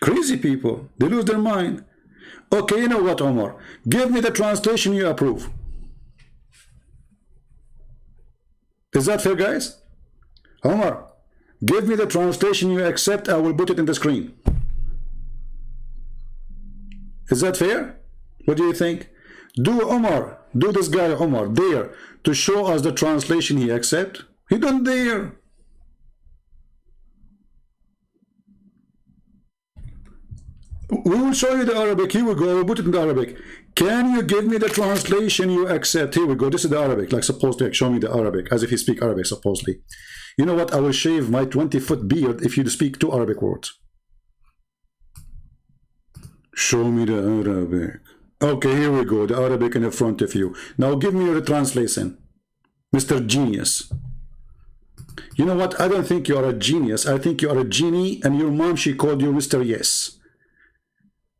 Crazy people, they lose their mind. Okay, you know what, Omar? Give me the translation you approve. Is that fair, guys? Omar, give me the translation you accept, I will put it in the screen. Is that fair? What do you think? Do Omar, do this guy Omar dare to show us the translation he accept? He don't dare. We will show you the Arabic. Here we go. We'll put it in the Arabic. Can you give me the translation you accept? Here we go. This is the Arabic. Like supposedly, show me the Arabic. As if he speak Arabic, supposedly. You know what? I will shave my 20-foot beard if you speak 2 Arabic words. Show me the Arabic. Okay, here we go. The Arabic in front of you. Now give me your translation. Mr. Genius. You know what? I don't think you are a genius. I think you are a genie, and your mom, she called you Mr. Yes.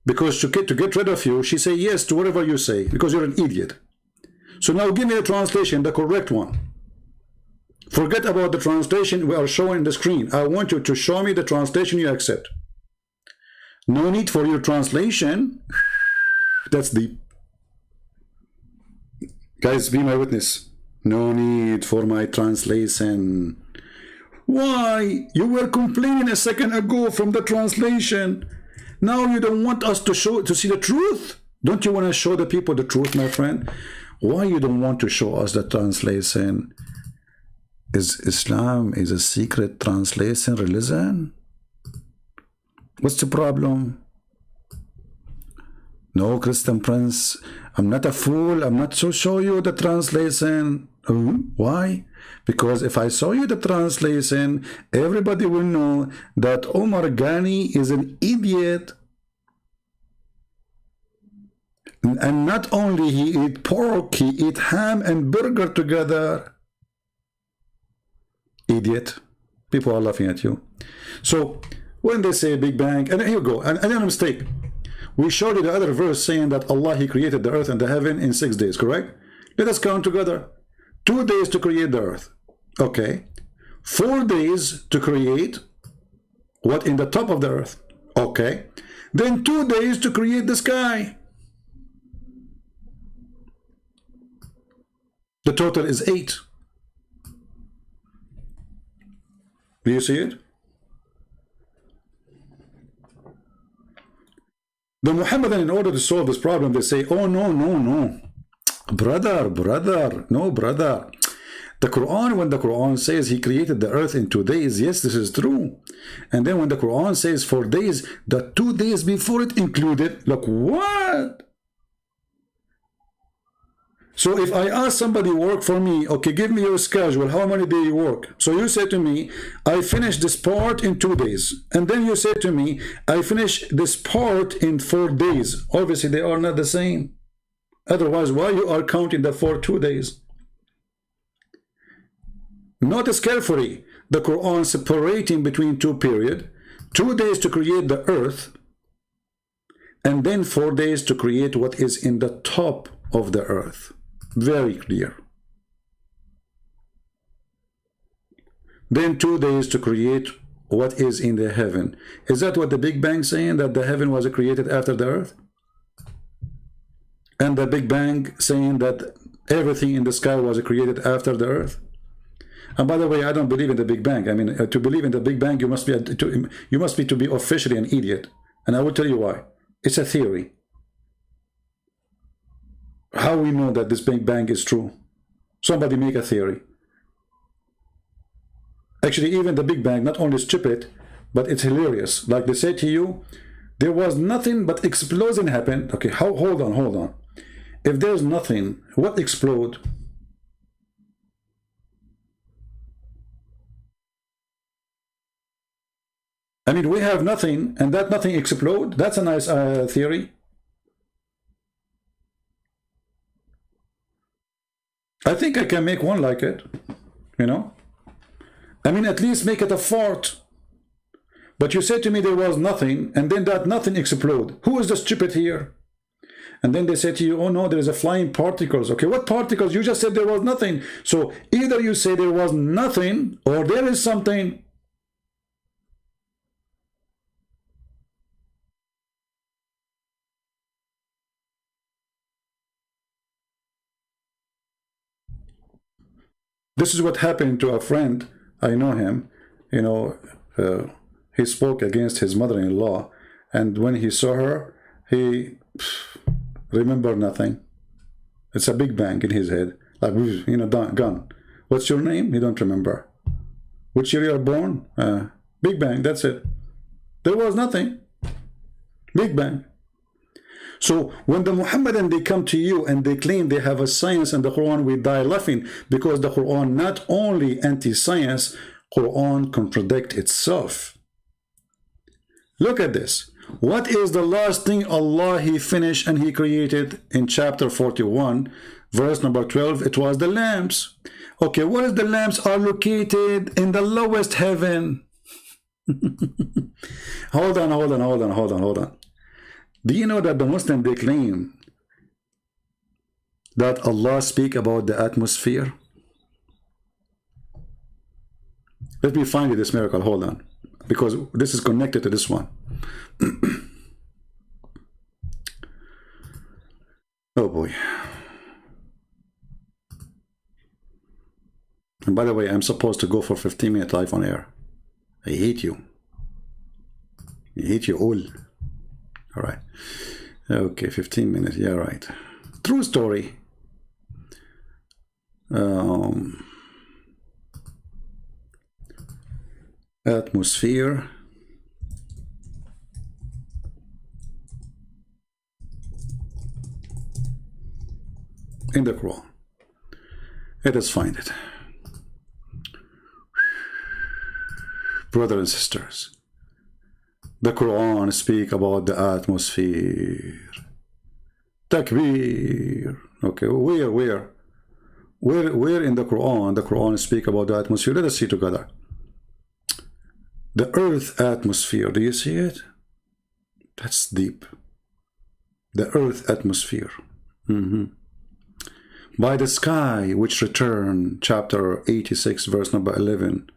Because to get rid of you, she say yes to whatever you say, because you're an idiot. So now give me the translation, the correct one. Forget about the translation we are showing the screen. I want you to show me the translation you accept. No need for your translation. That's deep. Guys, be my witness. No need for my translation. Why? You were complaining a second ago from the translation. Now you don't want us to see the truth? Don't you want to show the people the truth, my friend? Why you don't want to show us the translation? Is Islam is a secret translation religion? What's the problem? No, Christian Prince, I'm not a fool. I'm not to show you the translation. Why? Because if I show you the translation, everybody will know that Omar Ghani is an idiot. And not only he eat pork, he eat ham and burger together. Idiot. People are laughing at you. So when they say Big Bang, and here you go, and a mistake. We showed you the other verse saying that Allah, he created the earth and the heaven in 6 days, correct? Let us count together. 2 days to create the earth. Okay. 4 days to create what in the top of the earth. Okay. Then 2 days to create the sky. The total is 8. Do you see it? The Muhammadan, in order to solve this problem, they say, oh, no, no, no. Brother, no, brother. The Quran, when the Quran says he created the earth in 2 days, yes, this is true. And then when the Quran says 4 days, the 2 days before it included, look, what? So if I ask somebody work for me, okay, give me your schedule, how many days you work? So you say to me, I finish this part in 2 days. And then you say to me, I finish this part in 4 days. Obviously, they are not the same. Otherwise, why you are counting that for 2 days? Notice carefully the Quran separating between 2 periods, 2 days to create the earth, and then 4 days to create what is in the top of the earth. Very clear. Then 2 days to create what is in the heaven. Is that what the Big Bang saying, that the heaven was created after the earth? And the Big Bang saying that everything in the sky was created after the earth? And by the way, I don't believe in the Big Bang. I mean, to believe in the Big Bang, you must be to be officially an idiot. And I will tell you why. It's a theory. How we know that this Big Bang is true? Somebody make a theory. Actually, even the Big Bang, not only stupid, but it's hilarious. Like they say to you, there was nothing but explosion happened. Okay, hold on. If there's nothing, what explode? I mean, we have nothing, and that nothing explode. That's a nice theory. I think I can make one like it, you know. I mean, at least make it a fart. But you said to me there was nothing, and then that nothing explode. Who is the stupid here? And then they say to you, oh no, there is a flying particles. Okay, what particles? You just said there was nothing. So either you say there was nothing, or there is something. This is what happened to a friend. I know him. You know, he spoke against his mother-in-law, and when he saw her, he remembered nothing. It's a Big Bang in his head, like, you know, gone. What's your name? He don't remember. Which year you are born? Big Bang. That's it. There was nothing. Big Bang. So when the Muhammadan, they come to you and they claim they have a science and the Quran, we die laughing, because the Quran not only anti-science, Quran contradict itself. Look at this. What is the last thing Allah He finished and He created in chapter 41, verse number 12? It was the lamps. Okay, what is the lamps are located in the lowest heaven? Hold on. Do you know that the Muslim, they claim that Allah speak about the atmosphere? Let me find you this miracle. Hold on, because this is connected to this one. Oh boy. And by the way, I'm supposed to go for 15-minute live on air. I hate you. I hate you all. All right. Okay, 15 minutes. Yeah, right. True story. Atmosphere. In the Quran. Let us find it. Brothers and sisters, the Quran speak about the atmosphere. Takbir. Okay, where in the Quran speak about the atmosphere? Let us see together. The earth atmosphere, do you see it? That's deep. The earth atmosphere. By the sky which return, chapter 86, verse number 11.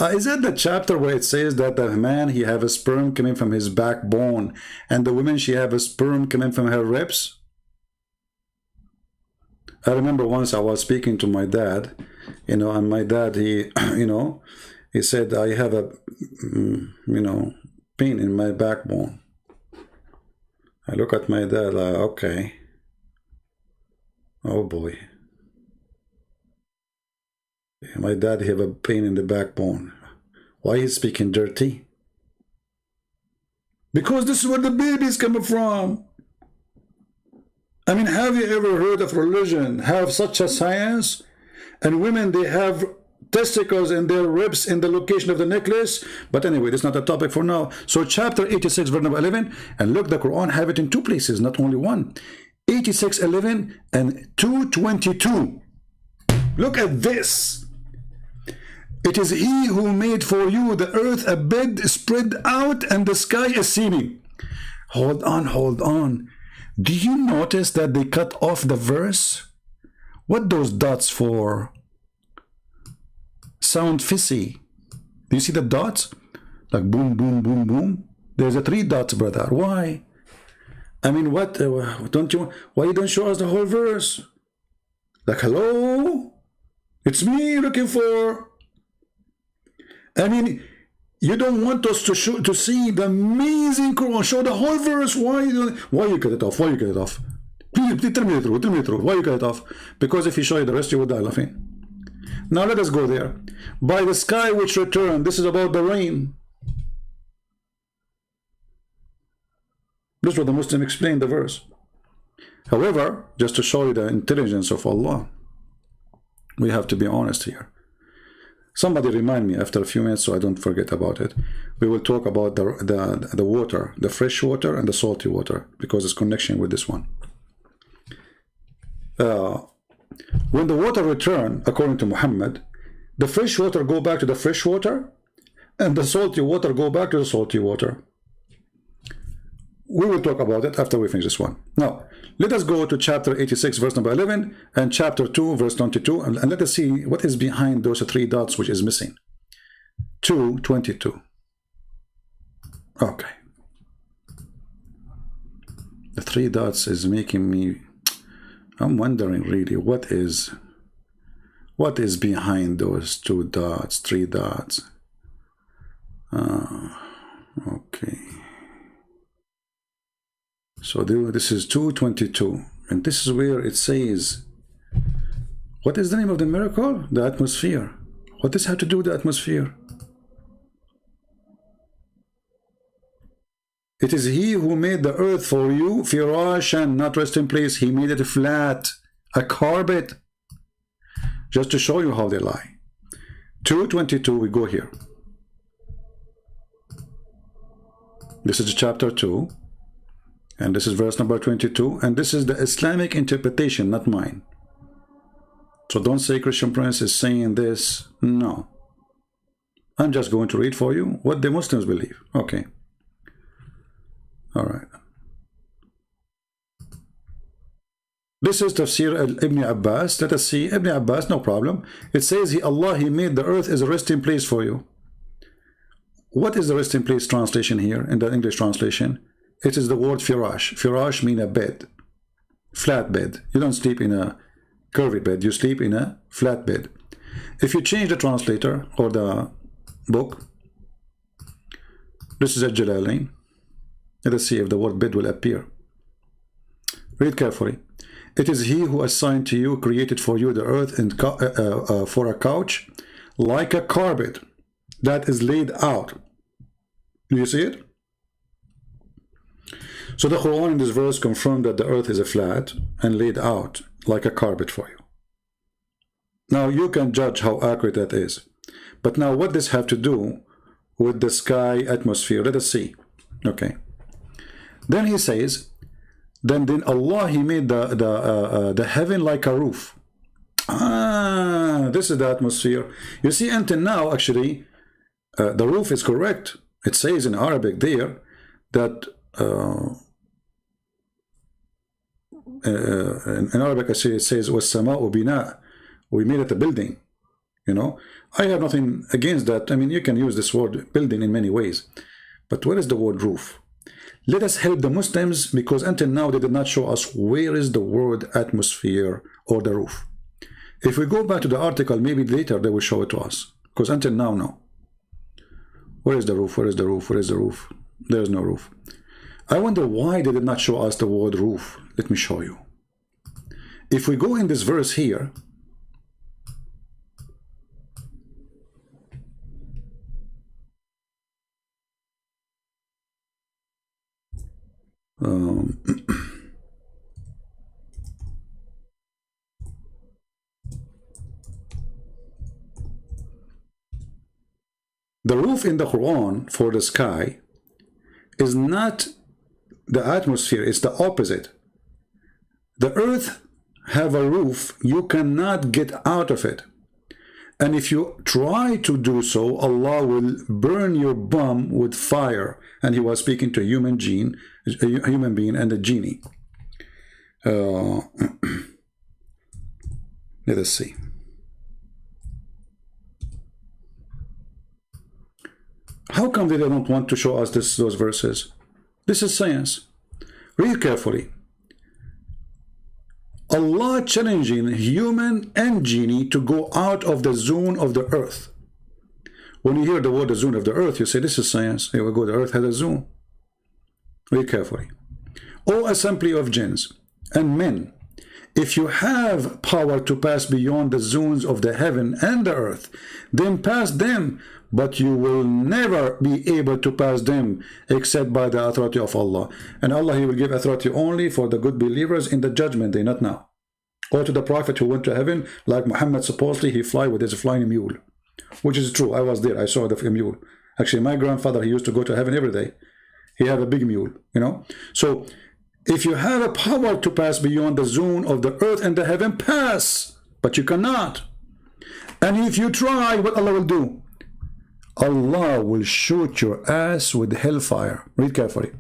Is that the chapter where it says that the man, he have a sperm coming from his backbone, and the woman, she have a sperm coming from her ribs? I remember once I was speaking to my dad, you know, and my dad, he, you know, he said, I have a, you know, pain in my backbone. I look at my dad like, okay. Oh boy. My dad have a pain in the backbone. Why is speaking dirty? Because this is where the baby's coming from. I mean, have you ever heard of religion have such a science? And women, they have testicles in their ribs in the location of the necklace. But anyway, that's not a topic for now. So chapter 86, verse number 11, and look, the Quran have it in two places, not only one. 86:11 and 2:22. Look at this. It is he who made for you the earth a bed spread out and the sky a ceiling. Hold on, hold on. Do you notice that they cut off the verse? What those dots for? Sound fishy. Do you see the dots? Like boom, boom, boom, boom. There's a 3 dots, brother. Why? I mean, what? Why you don't show us the whole verse? Like, hello? It's me looking for. I mean, you don't want us to see the amazing Quran. Show the whole verse. Why you cut it off? Why you cut it off? Please tell me the truth. Tell me the truth. Why you cut it off? Because if you show you the rest, you will die laughing. Now let us go there. By the sky which returned. This is about the rain. This is what the Muslim explained the verse. However, just to show you the intelligence of Allah, we have to be honest here. Somebody remind me after a few minutes so I don't forget about it. We will talk about the water, the fresh water and the salty water, because it's connection with this one. When the water return, according to Muhammad, the fresh water go back to the fresh water and the salty water go back to the salty water. We will talk about it after we finish this one. Now, let us go to chapter 86, verse number 11, and chapter 2, verse 22, and let us see what is behind those 3 dots which is missing. 2:22. Okay. The 3 dots is making me... I'm wondering really what is behind those 2 dots, 3 dots. Okay. So this is 2:22, and this is where it says, what is the name of the miracle? The atmosphere. What does have to do with the atmosphere? It is he who made the earth for you, firashan, not resting place. He made it flat, a carpet, just to show you how they lie. 2:22, we go here. This is chapter 2. And this is verse number 22, and this is the Islamic interpretation, not mine. So don't say Christian Prince is saying this. No. I'm just going to read for you what the Muslims believe. Okay. All right. This is Tafsir Ibn Abbas. Let us see. Ibn Abbas, no problem. It says, Allah, He made the earth as a resting place for you. What is the resting place translation here in the English translation? It is the word firash. Firash means a bed, flat bed. You don't sleep in a curvy bed. You sleep in a flat bed. If you change the translator or the book, this is a Jalalain. Let us see if the word bed will appear. Read carefully. It is he who assigned to you, created for you the earth and for a couch, like a carpet that is laid out. Do you see it? So the Quran in this verse confirmed that the earth is a flat and laid out like a carpet for you. Now you can judge how accurate that is. But now what does have to do with the sky atmosphere? Let us see. Okay. Then he says, then Allah, He made the heaven like a roof. This is the atmosphere. You see, until now, actually, the roof is correct. It says in Arabic there that in Arabic it says وَالسَّمَاءُ بِنَاء. We made it a building. You know, I have nothing against that. I mean, you can use this word building in many ways. But where is the word roof? Let us help the Muslims, because until now they did not show us where is the word atmosphere or the roof. If we go back to the article, maybe later they will show it to us. Because until now, no. Where is the roof? Where is the roof? Where is the roof? There is no roof. I wonder why they did not show us the word roof. Let me show you. If we go in this verse here, The roof in the Quran for the sky is not the atmosphere, it's the opposite. The earth have a roof, you cannot get out of it. And if you try to do so, Allah will burn your bum with fire. And he was speaking to a human being and a genie. Let us see. How come they don't want to show us those verses? This is science. Read carefully. Allah challenging human and genie to go out of the zone of the earth. When you hear the word the zone of the earth, you say, this is science. Here we go, the earth has a zone. Read carefully. O assembly of jinns and men, if you have power to pass beyond the zones of the heaven and the earth, then pass them, but you will never be able to pass them except by the authority of Allah. And Allah, he will give authority only for the good believers in the judgment day, not now. Or to the prophet who went to heaven, like Muhammad, supposedly he fly with his flying mule, which is true. I was there, I saw the mule. Actually, my grandfather, he used to go to heaven every day. He had a big mule, you know. So if you have a power to pass beyond the zone of the earth and the heaven, pass, but you cannot. And if you try, what Allah will do? Allah will shoot your ass with hellfire. Read carefully.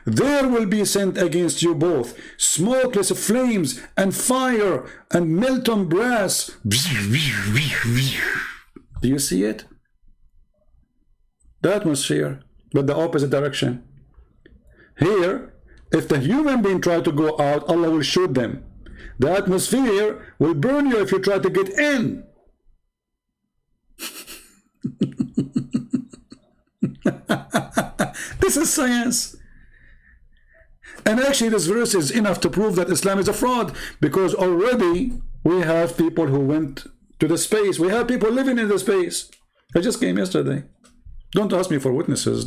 There will be sent against you both smokeless flames and fire and molten brass. Do you see it? The atmosphere, but the opposite direction. Here, if the human being try to go out, Allah will shoot them. The atmosphere will burn you if you try to get in. This is science. And actually this verse is enough to prove that Islam is a fraud, because already we have people who went to the space. We have people living in the space. I just came yesterday. Don't ask me for witnesses.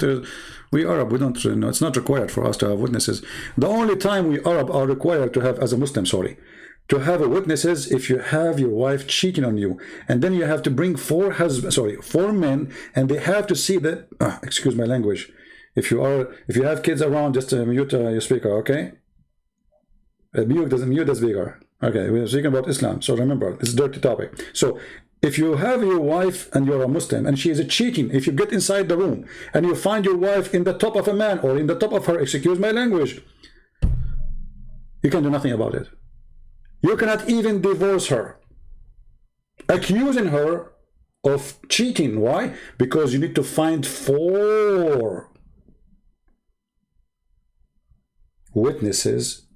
We Arab, we don't, you know, it's not required for us to have witnesses. The only time we Arab are required to have, as a Muslim, sorry, to have a witness is if you have your wife cheating on you, and then you have to bring four men, and they have to see that. Excuse my language. If you have kids around, just mute your speaker, okay? Mute the speaker. Okay, we're speaking about Islam, so remember, this is a dirty topic. So if you have your wife and you're a Muslim and she is cheating, if you get inside the room and you find your wife in the top of a man or in the top of her, excuse my language, you can do nothing about it. You cannot even divorce her, accusing her of cheating. Why? Because you need to find 4 witnesses,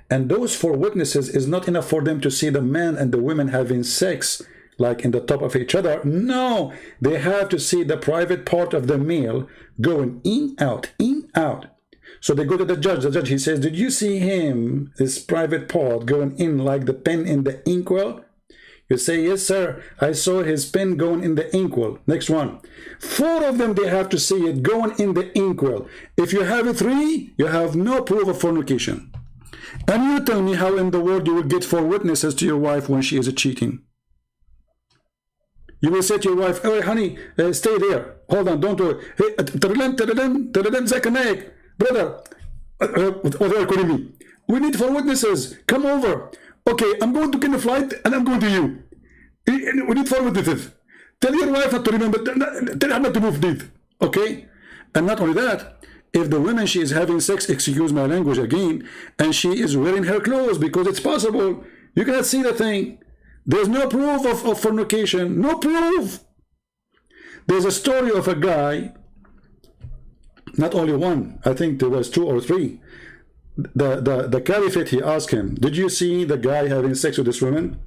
and those 4 witnesses is not enough for them to see the man and the women having sex like in the top of each other. No, they have to see the private part of the male going in, out, in, out. So they go to the judge. The judge, he says, did you see him, his private part, going in like the pen in the inkwell? You say, yes, sir, I saw his pen going in the inkwell. Next one. 4 of them, they have to see it going in the inkwell. If you have 3, you have no proof of fornication. And you tell me how in the world you will get 4 witnesses to your wife when she is cheating. You will say to your wife, hey, honey, stay there. Hold on, don't do it. Hey, brother, what are you calling me? We need 4 witnesses. Come over. Okay, I'm going to get a flight and I'm going to you. We need 4 witnesses. Tell your wife not to remember. Tell her not to move this. Okay? And not only that, if the woman, she is having sex, excuse my language again, and she is wearing her clothes, because it's possible, you cannot see the thing. There's no proof of fornication. No proof. There's a story of a guy, not only one, I think there was 2 or 3. The caliphate, he asked him, did you see the guy having sex with this woman?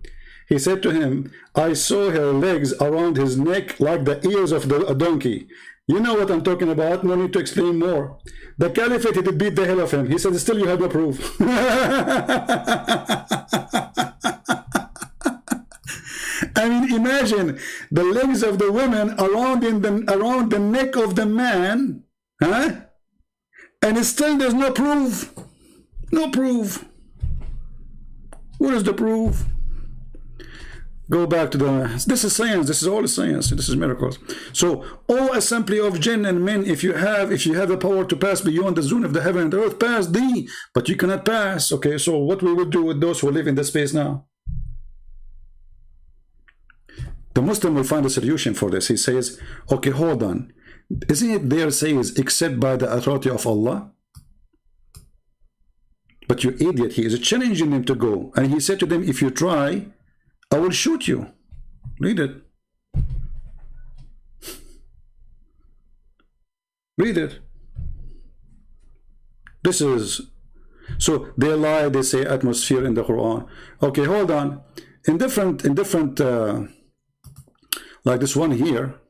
He said to him, I saw her legs around his neck like the ears of a donkey. You know what I'm talking about. No need to explain more. The caliphate, he beat the hell of him. He said, still you have no proof. I mean, imagine the legs of the woman around the neck of the man, huh? And still there's no proof. No proof. What is the proof? Go back to the, this is science, this is all science, this is miracles. So, all assembly of jinn and men, if you have the power to pass beyond the zone of the heaven and the earth, pass thee, but you cannot pass. Okay, so what we would do with those who live in the space now? The Muslim will find a solution for this. He says, okay, hold on. Isn't it there says, except by the authority of Allah? But you idiot, he is challenging them to go. And he said to them, if you try, I will shoot you. Read it. Read it. This is, so they lie, they say atmosphere in the Quran. Okay, hold on. In different, like this one here,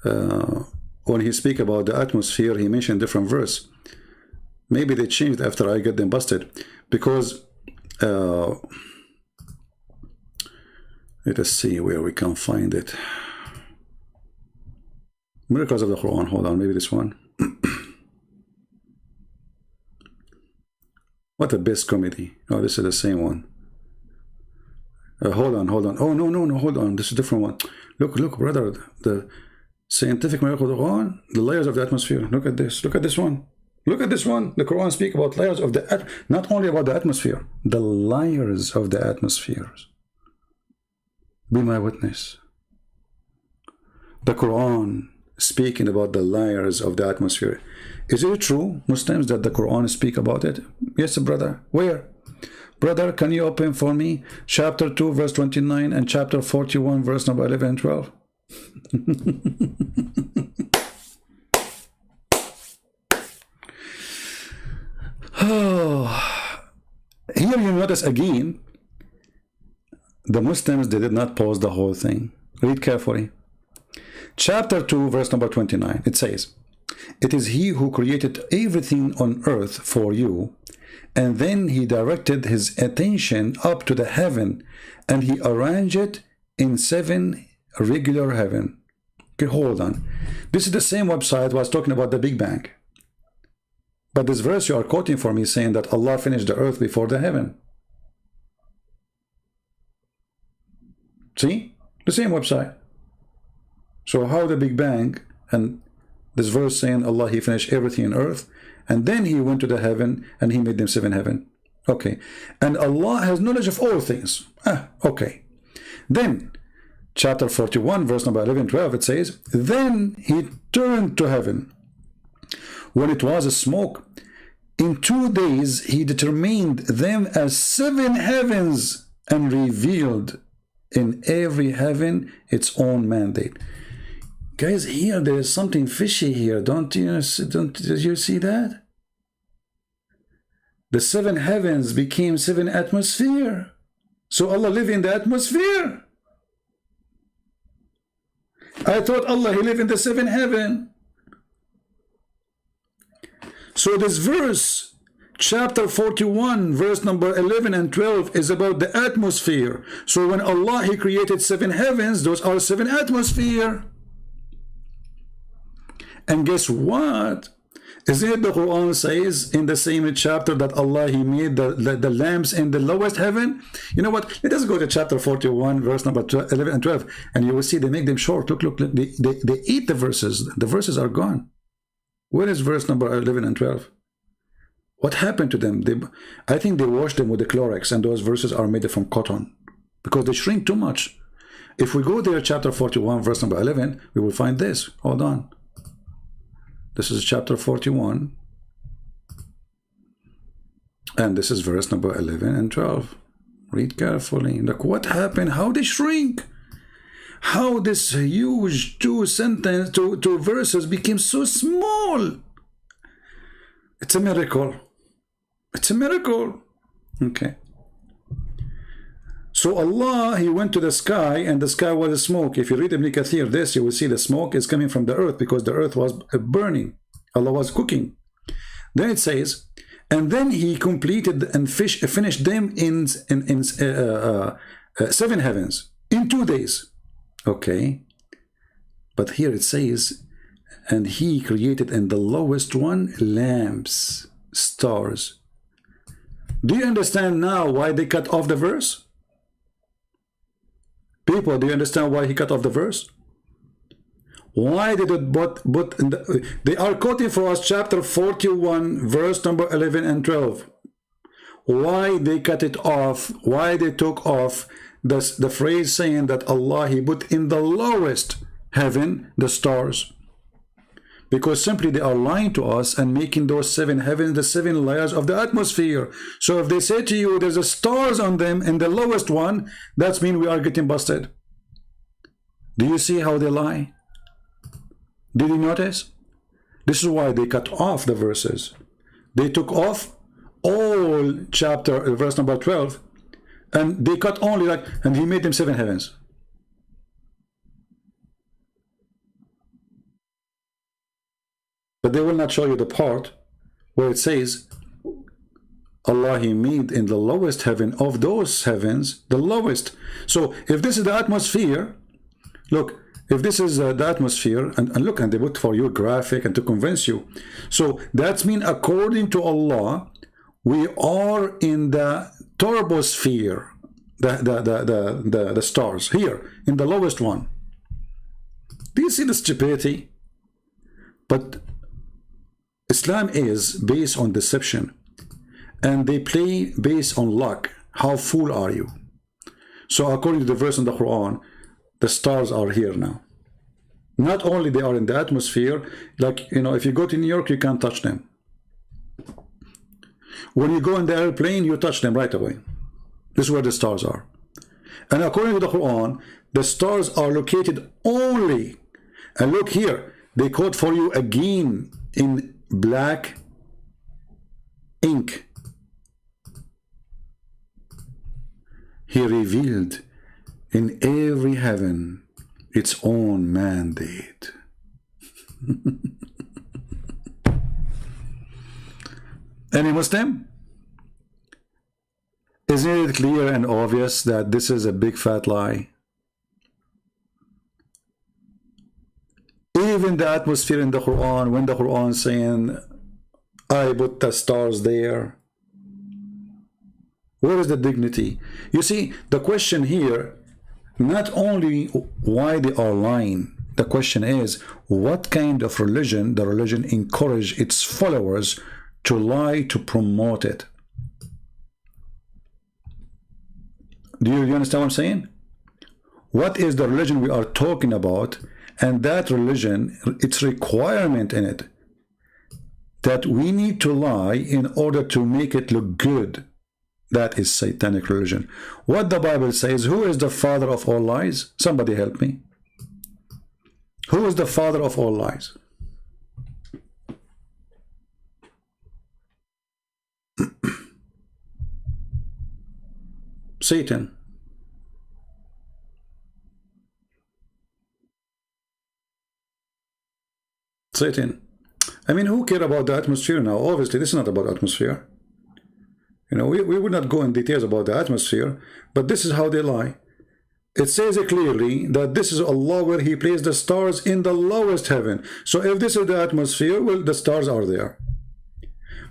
when he speak about the atmosphere, he mentioned different verse. Maybe they changed after I get them busted, because let us see where we can find it. Miracles of the Quran. Hold on, maybe this one. What a best comedy. Oh, this is the same one. Hold on. Oh, no, hold on. This is a different one. Look, brother. The scientific miracle of the Quran, the layers of the atmosphere. Look at this. Look at this one. Look at this one. The Quran speaks about layers of the, not only about the atmosphere, the layers of the atmospheres. Be my witness. The Quran speaking about the layers of the atmosphere. Is it true, Muslims, that the Quran speak about it? Yes, brother. Where? Brother, can you open for me chapter 2, verse 29 and chapter 41, verse number 11 and 12? Oh. Here you notice again, the Muslims, they did not pause the whole thing. Read carefully. Chapter 2, verse number 29, it says, it is he who created everything on earth for you, and then he directed his attention up to the heaven, and he arranged it in 7 regular heaven. Okay, hold on. This is the same website was talking about the Big Bang. But this verse you are quoting for me saying that Allah finished the earth before the heaven. See? The same website. So how the Big Bang, and this verse saying Allah, he finished everything on earth, and then he went to the heaven and he made them 7 heaven. Okay. And Allah has knowledge of all things. Okay. Then chapter 41, verse number 11, 12, it says, then he turned to heaven when it was a smoke. In 2 days he determined them as 7 heavens and revealed in every heaven its own mandate. Guys, here there is something fishy here. Did you see that? The 7 heavens became 7 atmosphere. So Allah live in the atmosphere. I thought Allah, he live in the 7 heaven. So this verse, chapter 41, verse number 11 and 12 is about the atmosphere. So when Allah, he created 7 heavens, those are 7 atmosphere. And guess what? Isn't it the Quran says in the same chapter that Allah, he made the lamps in the lowest heaven? You know what? Let us go to chapter 41, verse number 11 and 12, and you will see they make them short. Look, they eat the verses. The verses are gone. Where is verse number 11 and 12? What happened to them? I think they washed them with the Clorox, and those verses are made from cotton because they shrink too much. If we go there, chapter 41, verse number 11, we will find this. Hold on. This is chapter 41. And this is verse number 11 and 12. Read carefully. Look what happened. How they shrink. How this huge 2 verses became so small. It's a miracle. It's a miracle. Okay. So Allah, he went to the sky, and the sky was smoke. If you read Ibn Kathir this, you will see the smoke is coming from the earth because the earth was burning. Allah was cooking. Then it says, and then he completed and finished them in 7 heavens in 2 days. Okay. But here it says, and he created in the lowest one lamps, stars. Do you understand now why they cut off the verse? People, do you understand why he cut off the verse? Why did it but in they are quoting for us chapter 41 verse number 11 and 12. Why they cut it off? Why they took off the phrase saying that Allah, he put in the lowest heaven the stars? Because simply they are lying to us and making those 7 heavens the 7 layers of the atmosphere. So if they say to you there's a stars on them in the lowest one, that's mean we are getting busted. Do you see how they lie? Did you notice? This is why they cut off the verses. They took off all chapter verse number 12, and they cut only like, and he made them 7 heavens. But they will not show you the part where it says Allah, he made in the lowest heaven of those heavens, the lowest. So if this is the atmosphere, look, if this is the atmosphere, and look, and they put for you graphic and to convince you. So that's mean according to Allah, we are in the turbosphere, the stars here in the lowest one. Do you see the stupidity? But Islam is based on deception, and they play based on luck. How fool are you? So according to the verse in the Quran, the stars are here now. Not only they are in the atmosphere, like, you know, if you go to New York, you can't touch them. When you go in the airplane, you touch them right away. This is where the stars are. And according to the Quran, the stars are located only, and look here, they quote for you again in black ink. He revealed in every heaven its own mandate. Any Muslim? Isn't it clear and obvious that this is a big fat lie? Even the atmosphere in the Quran, when the Quran is saying, I put the stars there, where is the dignity? You see, the question here, not only why they are lying, the question is, what kind of religion the religion encourage its followers to lie to promote it? Do you understand what I'm saying? What is the religion we are talking about? And that religion, its requirement in it, that we need to lie in order to make it look good. That is satanic religion. What the Bible says, who is the father of all lies? Somebody help me. Who is the father of all lies? Satan. Satan. I mean, who cares about the atmosphere now? Obviously, this is not about atmosphere. You know, we would not go in details about the atmosphere, but this is how they lie. It says clearly that this is Allah where He placed the stars in the lowest heaven. So if this is the atmosphere, well, the stars are there.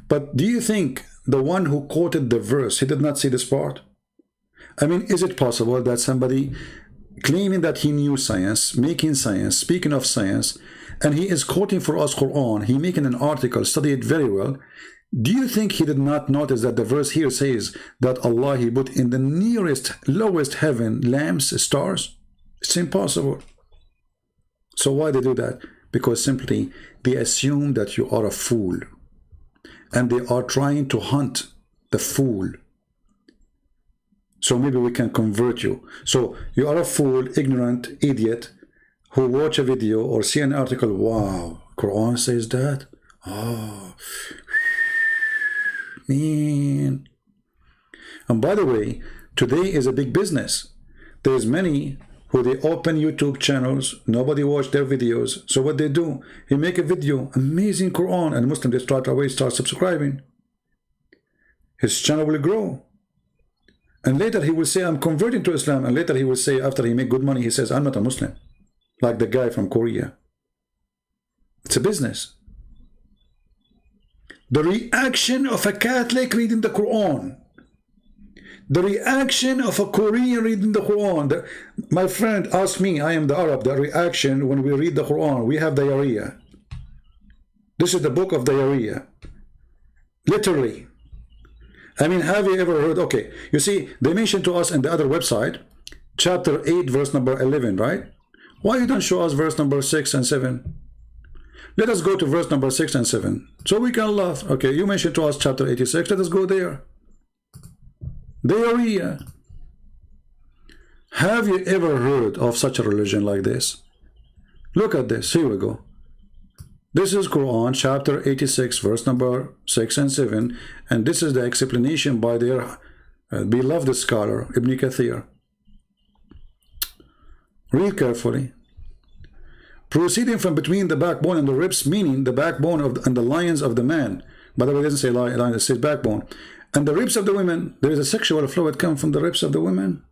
But do you think the one who quoted the verse, he did not see this part? I mean, is it possible that somebody claiming that he knew science, making science, speaking of science, and he is quoting for us Quran, he making an article, study it very well, do you think he did not notice that the verse here says that Allah, he put in the nearest, lowest heaven lamps, stars? It's impossible. So why they do that? Because simply they assume that you are a fool, and they are trying to hunt the fool. So maybe we can convert you. So you are a fool, ignorant, idiot, who watch a video or see an article. Wow, Quran says that? Oh, man. And by the way, today is a big business. There's many who they open YouTube channels, nobody watch their videos. So what they do, he make a video, amazing Quran, and Muslims, they start subscribing. His channel will grow. And later he will say, I'm converting to Islam. And later he will say, after he make good money, he says, I'm not a Muslim. Like the guy from Korea. It's a business. The reaction of a Catholic reading the Quran. The reaction of a Korean reading the Quran. My friend asked me, I am the Arab, the reaction when we read the Quran, we have diarrhea. This is the book of diarrhea. Literally. I mean, have you ever heard? Okay, you see, they mentioned to us in the other website, chapter 8, verse number 11, right? Why you don't show us verse number 6 and 7? Let us go to verse number 6 and 7, so we can laugh. Okay, you mentioned to us chapter 86, let us go there. Diarrhea. Have you ever heard of such a religion like this? Look at this, here we go. This is Quran chapter 86 verse number 6 and 7, and this is the explanation by their beloved scholar Ibn Kathir. Read carefully. Proceeding from between the backbone and the ribs, meaning the backbone of and the lions of the man. By the way, it doesn't say lion, it says backbone. And the ribs of the women. There is a sexual fluid come from the ribs of the women.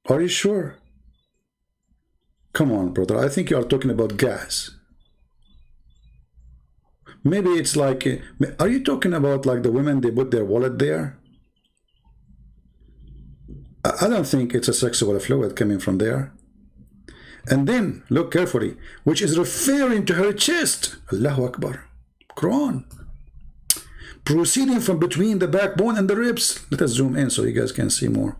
Are you sure? Come on, brother. I think you are talking about gas. Maybe it's like, are you talking about like the women, they put their wallet there? I don't think it's a sexual fluid coming from there. And then, look carefully, which is referring to her chest. Allahu Akbar. Quran. Proceeding from between the backbone and the ribs. Let us zoom in so you guys can see more.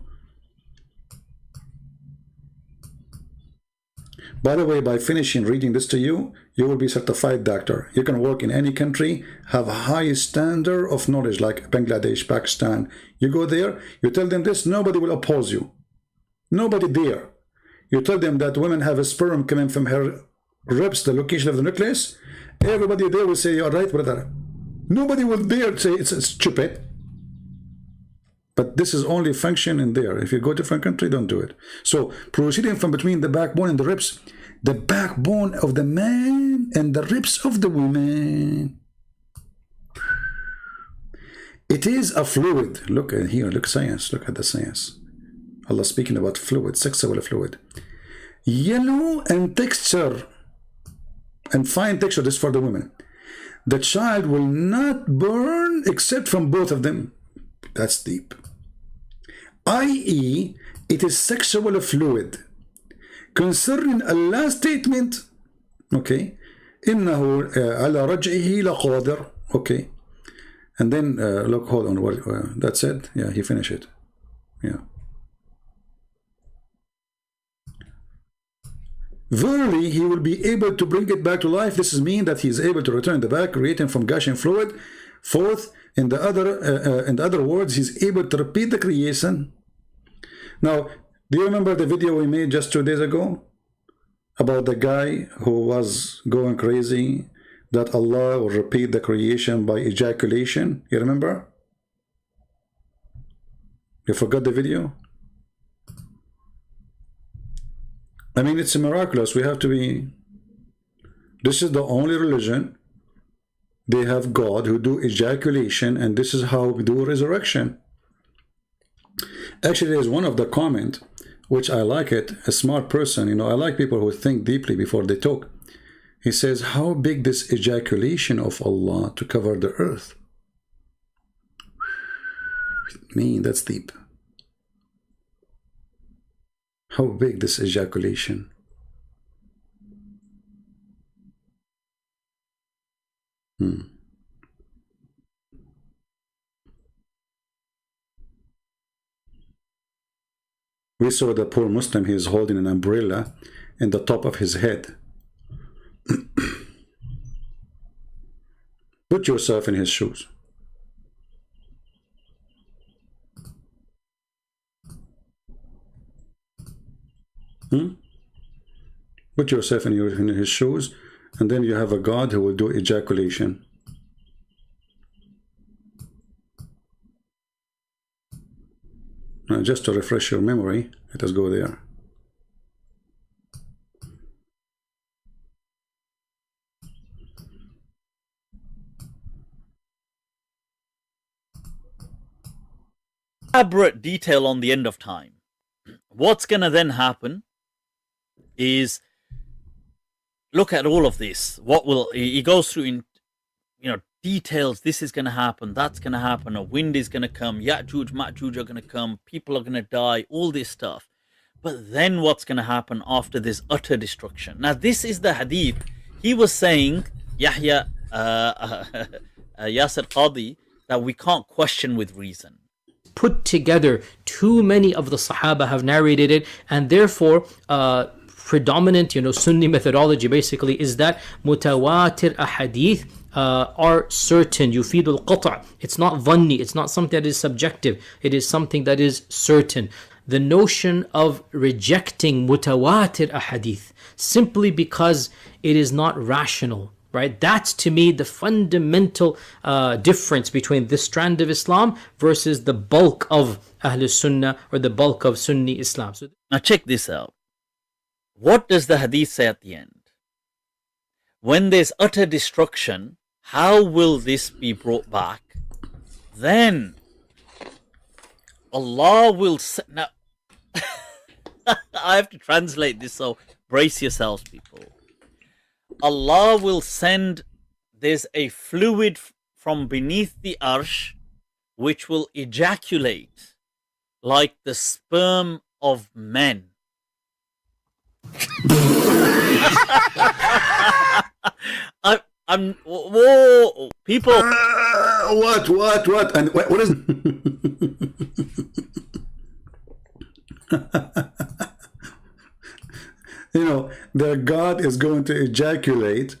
By the way, by finishing reading this to you, you will be certified doctor. You can work in any country, have a high standard of knowledge like Bangladesh, Pakistan. You go there, you tell them this, nobody will oppose you. Nobody dare. You tell them that women have a sperm coming from her ribs, the location of the nucleus. Everybody there will say, you're right, brother. Nobody will dare say it's stupid. But this is only function in there. If you go to a different country, don't do it. So, proceeding from between the backbone and the ribs, the backbone of the man and the ribs of the woman. It is a fluid. Look at here, look science, look at the science. Allah speaking about fluid, sexual fluid. Yellow and texture, and fine texture, this is for the women. The child will not burn except from both of them. That's deep. I.e., it is sexual fluid. Concerning Allah's statement, okay, إنه على رجعه لقادر, okay, and then look, hold on, that's it. Yeah, he finished it. Yeah. Verily, he will be able to bring it back to life. This is mean that he is able to return the back, creating from gushing fluid. Fourth, in the other words, he's able to repeat the creation. Now, do you remember the video we made just 2 days ago about the guy who was going crazy that Allah will repeat the creation by ejaculation? You remember? You forgot the video? I mean, it's miraculous. We have to be... This is the only religion. They have God who do ejaculation, and this is how we do resurrection. Actually, there's one of the comment, which I like it, a smart person, you know, I like people who think deeply before they talk. He says, how big this ejaculation of Allah to cover the earth? Man, that's deep. How big this ejaculation? We saw the poor Muslim, he is holding an umbrella in the top of his head. Put yourself in his shoes. Put yourself in his shoes, and then you have a God who will do ejaculation. Just to refresh your memory, let us go there. Elaborate detail on the end of time. What's gonna then happen is, look at all of this. What will he goes through in details. This is going to happen, that's going to happen, a wind is going to come, Ya'juj, Ma'juj are going to come, people are going to die, all this stuff. But then what's going to happen after this utter destruction? Now, this is the hadith. He was saying, Yahya Yasir Qadi, that we can't question with reason. Put together, too many of the Sahaba have narrated it, and therefore predominant, Sunni methodology basically is that mutawatir ahadith are certain. Yufidul qata'. It's not dhanni. It's not something that is subjective. It is something that is certain. The notion of rejecting mutawatir ahadith simply because it is not rational, right? That's to me the fundamental difference between this strand of Islam versus the bulk of Ahl Sunnah or the bulk of Sunni Islam. So now check this out. What does the hadith say at the end? When there's utter destruction, how will this be brought back? Then Allah will say, now I have to translate this, so brace yourselves, people. Allah will send, there's a fluid from beneath the arsh which will ejaculate like the sperm of men. Whoa, people. What? And what is? Their God is going to ejaculate,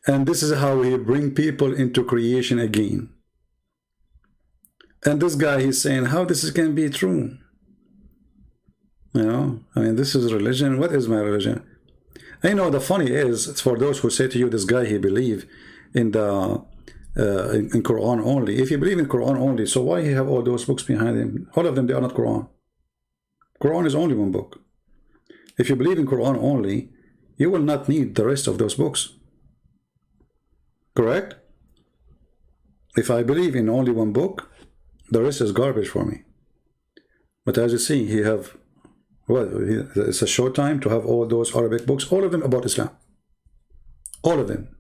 and this is how he bring people into creation again. And this guy, he's saying, how this can be true? This is religion. What is my religion? The funny is, it's for those who say to you, this guy, he believe in the in Quran only. If you believe in Quran only, so why he have all those books behind him? All of them, they are not Quran. Quran is only one book. If you believe in Quran only, you will not need the rest of those books. Correct? If I believe in only one book, the rest is garbage for me. But as you see, he have, it's a short time to have all those Arabic books, all of them about Islam. All of them.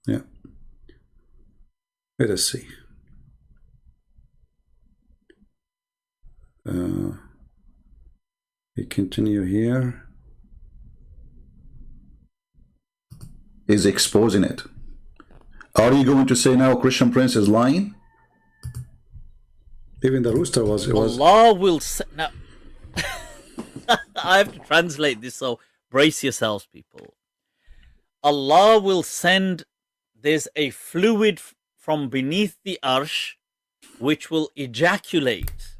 Yeah. Let us see. We continue here. Is exposing it. Are you going to say now Christian Prince is lying? Even the rooster was. Allah will say, now. I have to translate this, so brace yourselves, people. Allah will send. There's a fluid from beneath the arsh which will ejaculate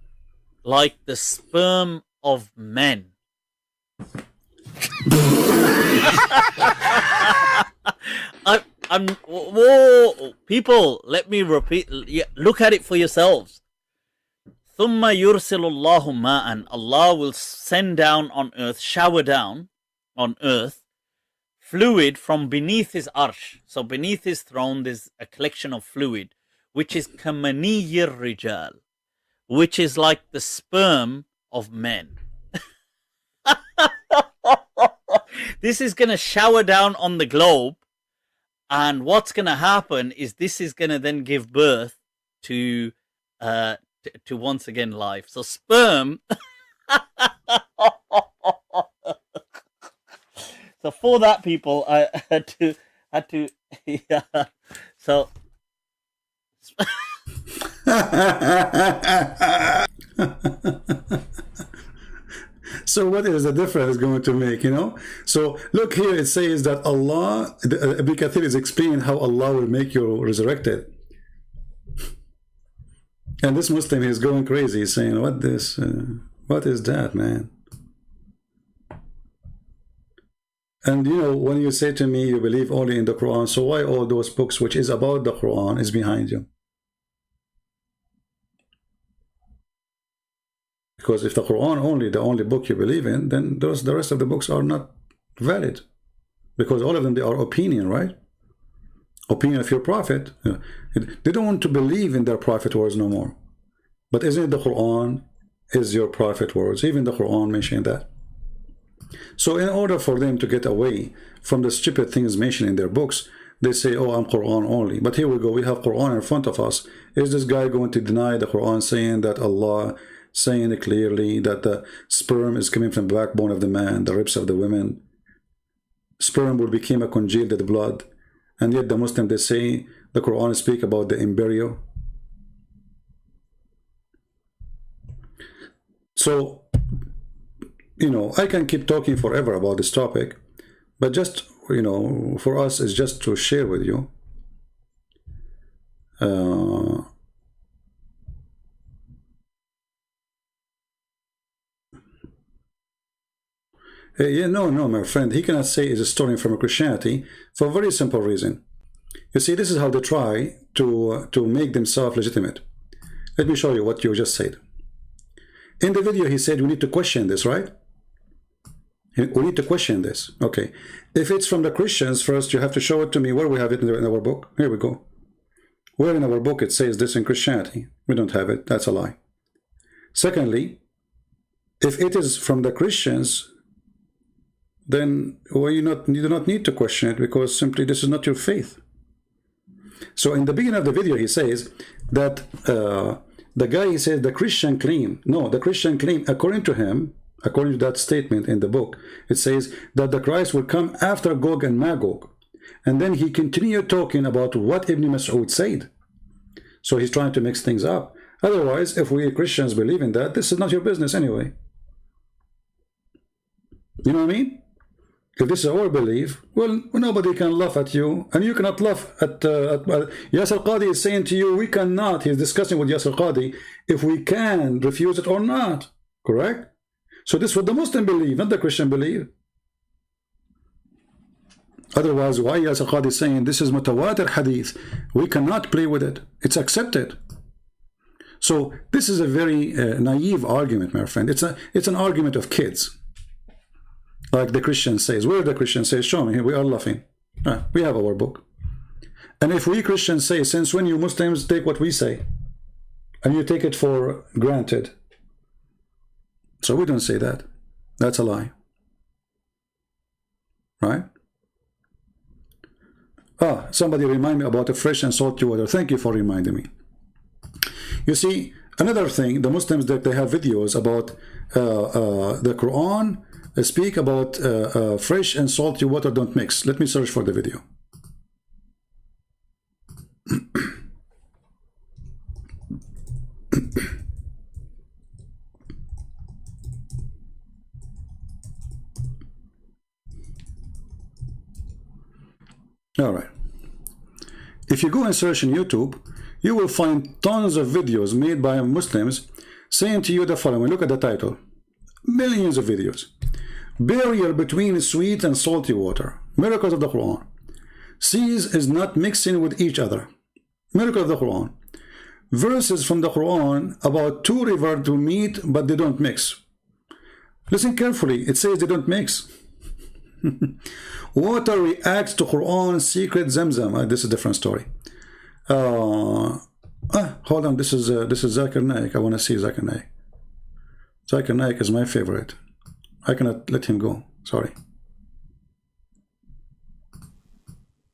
like the sperm of men. Whoa, people, let me repeat. Look at it for yourselves. ثُمَّ يُرْسِلُ اللَّهُ مَاءً. Allah will send down on earth, shower down on earth, fluid from beneath his arsh. So beneath his throne, there's a collection of fluid, which is كَمَنِيِّ الرِّجَالِ, which is like the sperm of men. This is going to shower down on the globe, and what's going to happen is this is going to then give birth to once again life. So sperm. So for that, people, I had to yeah. So so what is the difference going to make, So look here, it says that Allah, Ibn Kathir is explaining how Allah will make you resurrected. And this Muslim is going crazy, saying, what is that, man? And when you say to me you believe only in the Quran, so why all those books which is about the Quran is behind you? Because if the Quran only, the only book you believe in, then the rest of the books are not valid. Because all of them, they are opinion, right? Opinion of your prophet. They don't want to believe in their prophet words no more. But isn't it the Quran is your prophet words? Even the Quran mentioned that. So in order for them to get away from the stupid things mentioned in their books, they say, oh, I'm Quran only. But here we go, we have Quran in front of us. Is this guy going to deny the Quran, saying that Allah, saying it clearly that the sperm is coming from the backbone of the man, the ribs of the women? Sperm will become a congealed blood. And yet the Muslim, they say the Quran speak about the embryo. So, you know, I can keep talking forever about this topic, but just, you know, for us is just to share with you. Yeah, no, my friend, he cannot say it's a story from Christianity for a very simple reason. You see, this is how they try to make themselves legitimate. Let me show you what you just said. In the video, he said we need to question this, right? We need to question this. Okay. If it's from the Christians, first you have to show it to me where we have it in our book. Here we go. Where in our book it says this in Christianity? We don't have it. That's a lie. Secondly, if it is from the Christians, then well, you do not need to question it, because simply this is not your faith. So in the beginning of the video, he says that the guy, he says the Christian claim. No, the Christian claim, according to him, according to that statement in the book, it says that the Christ will come after Gog and Magog. And then he continued talking about what Ibn Mas'ud said. So he's trying to mix things up. Otherwise, if we Christians believe in that, this is not your business anyway. You know what I mean? If this is our belief, well, nobody can laugh at you, and you cannot laugh at Yasir Qadi is saying to you, we cannot, he's discussing with Yasir Qadi, if we can refuse it or not, correct? So this is what the Muslim believe, not the Christian believe. Otherwise, why Yasir Qadi is saying this is mutawatir hadith, we cannot play with it, it's accepted. So this is a very naive argument, my friend. It's an argument of kids. Like the Christian says. Where the Christian says, show me, here we are laughing. We have our book. And if we Christians say, since when you Muslims take what we say, and you take it for granted. So we don't say that. That's a lie. Right? Somebody remind me about the fresh and salty water. Thank you for reminding me. You see, another thing, the Muslims, that they have videos about the Quran speak about fresh and salty water don't mix. Let me search for the video. All right. If you go and search on YouTube, you will find tons of videos made by Muslims saying to you the following. Look at the title. Millions of videos. Barrier between sweet and salty water. Miracles of the Quran. Seas is not mixing with each other. Miracle of the Quran. Verses from the Quran about two rivers to meet, but they don't mix. Listen carefully. It says they don't mix. Water reacts to Quran secret Zamzam. This is a different story. Hold on. This is Zakir Naik. I want to see Zakir Naik. Zakir Naik is my favorite. I cannot let him go. Sorry.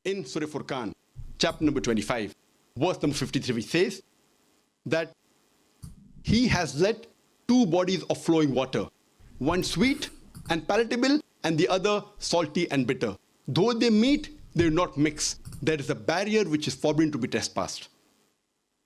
In Surah Furqan, chapter number 25, verse number 53 says that he has let two bodies of flowing water, one sweet and palatable and the other salty and bitter. Though they meet, they do not mix. There is a barrier which is forbidden to be trespassed.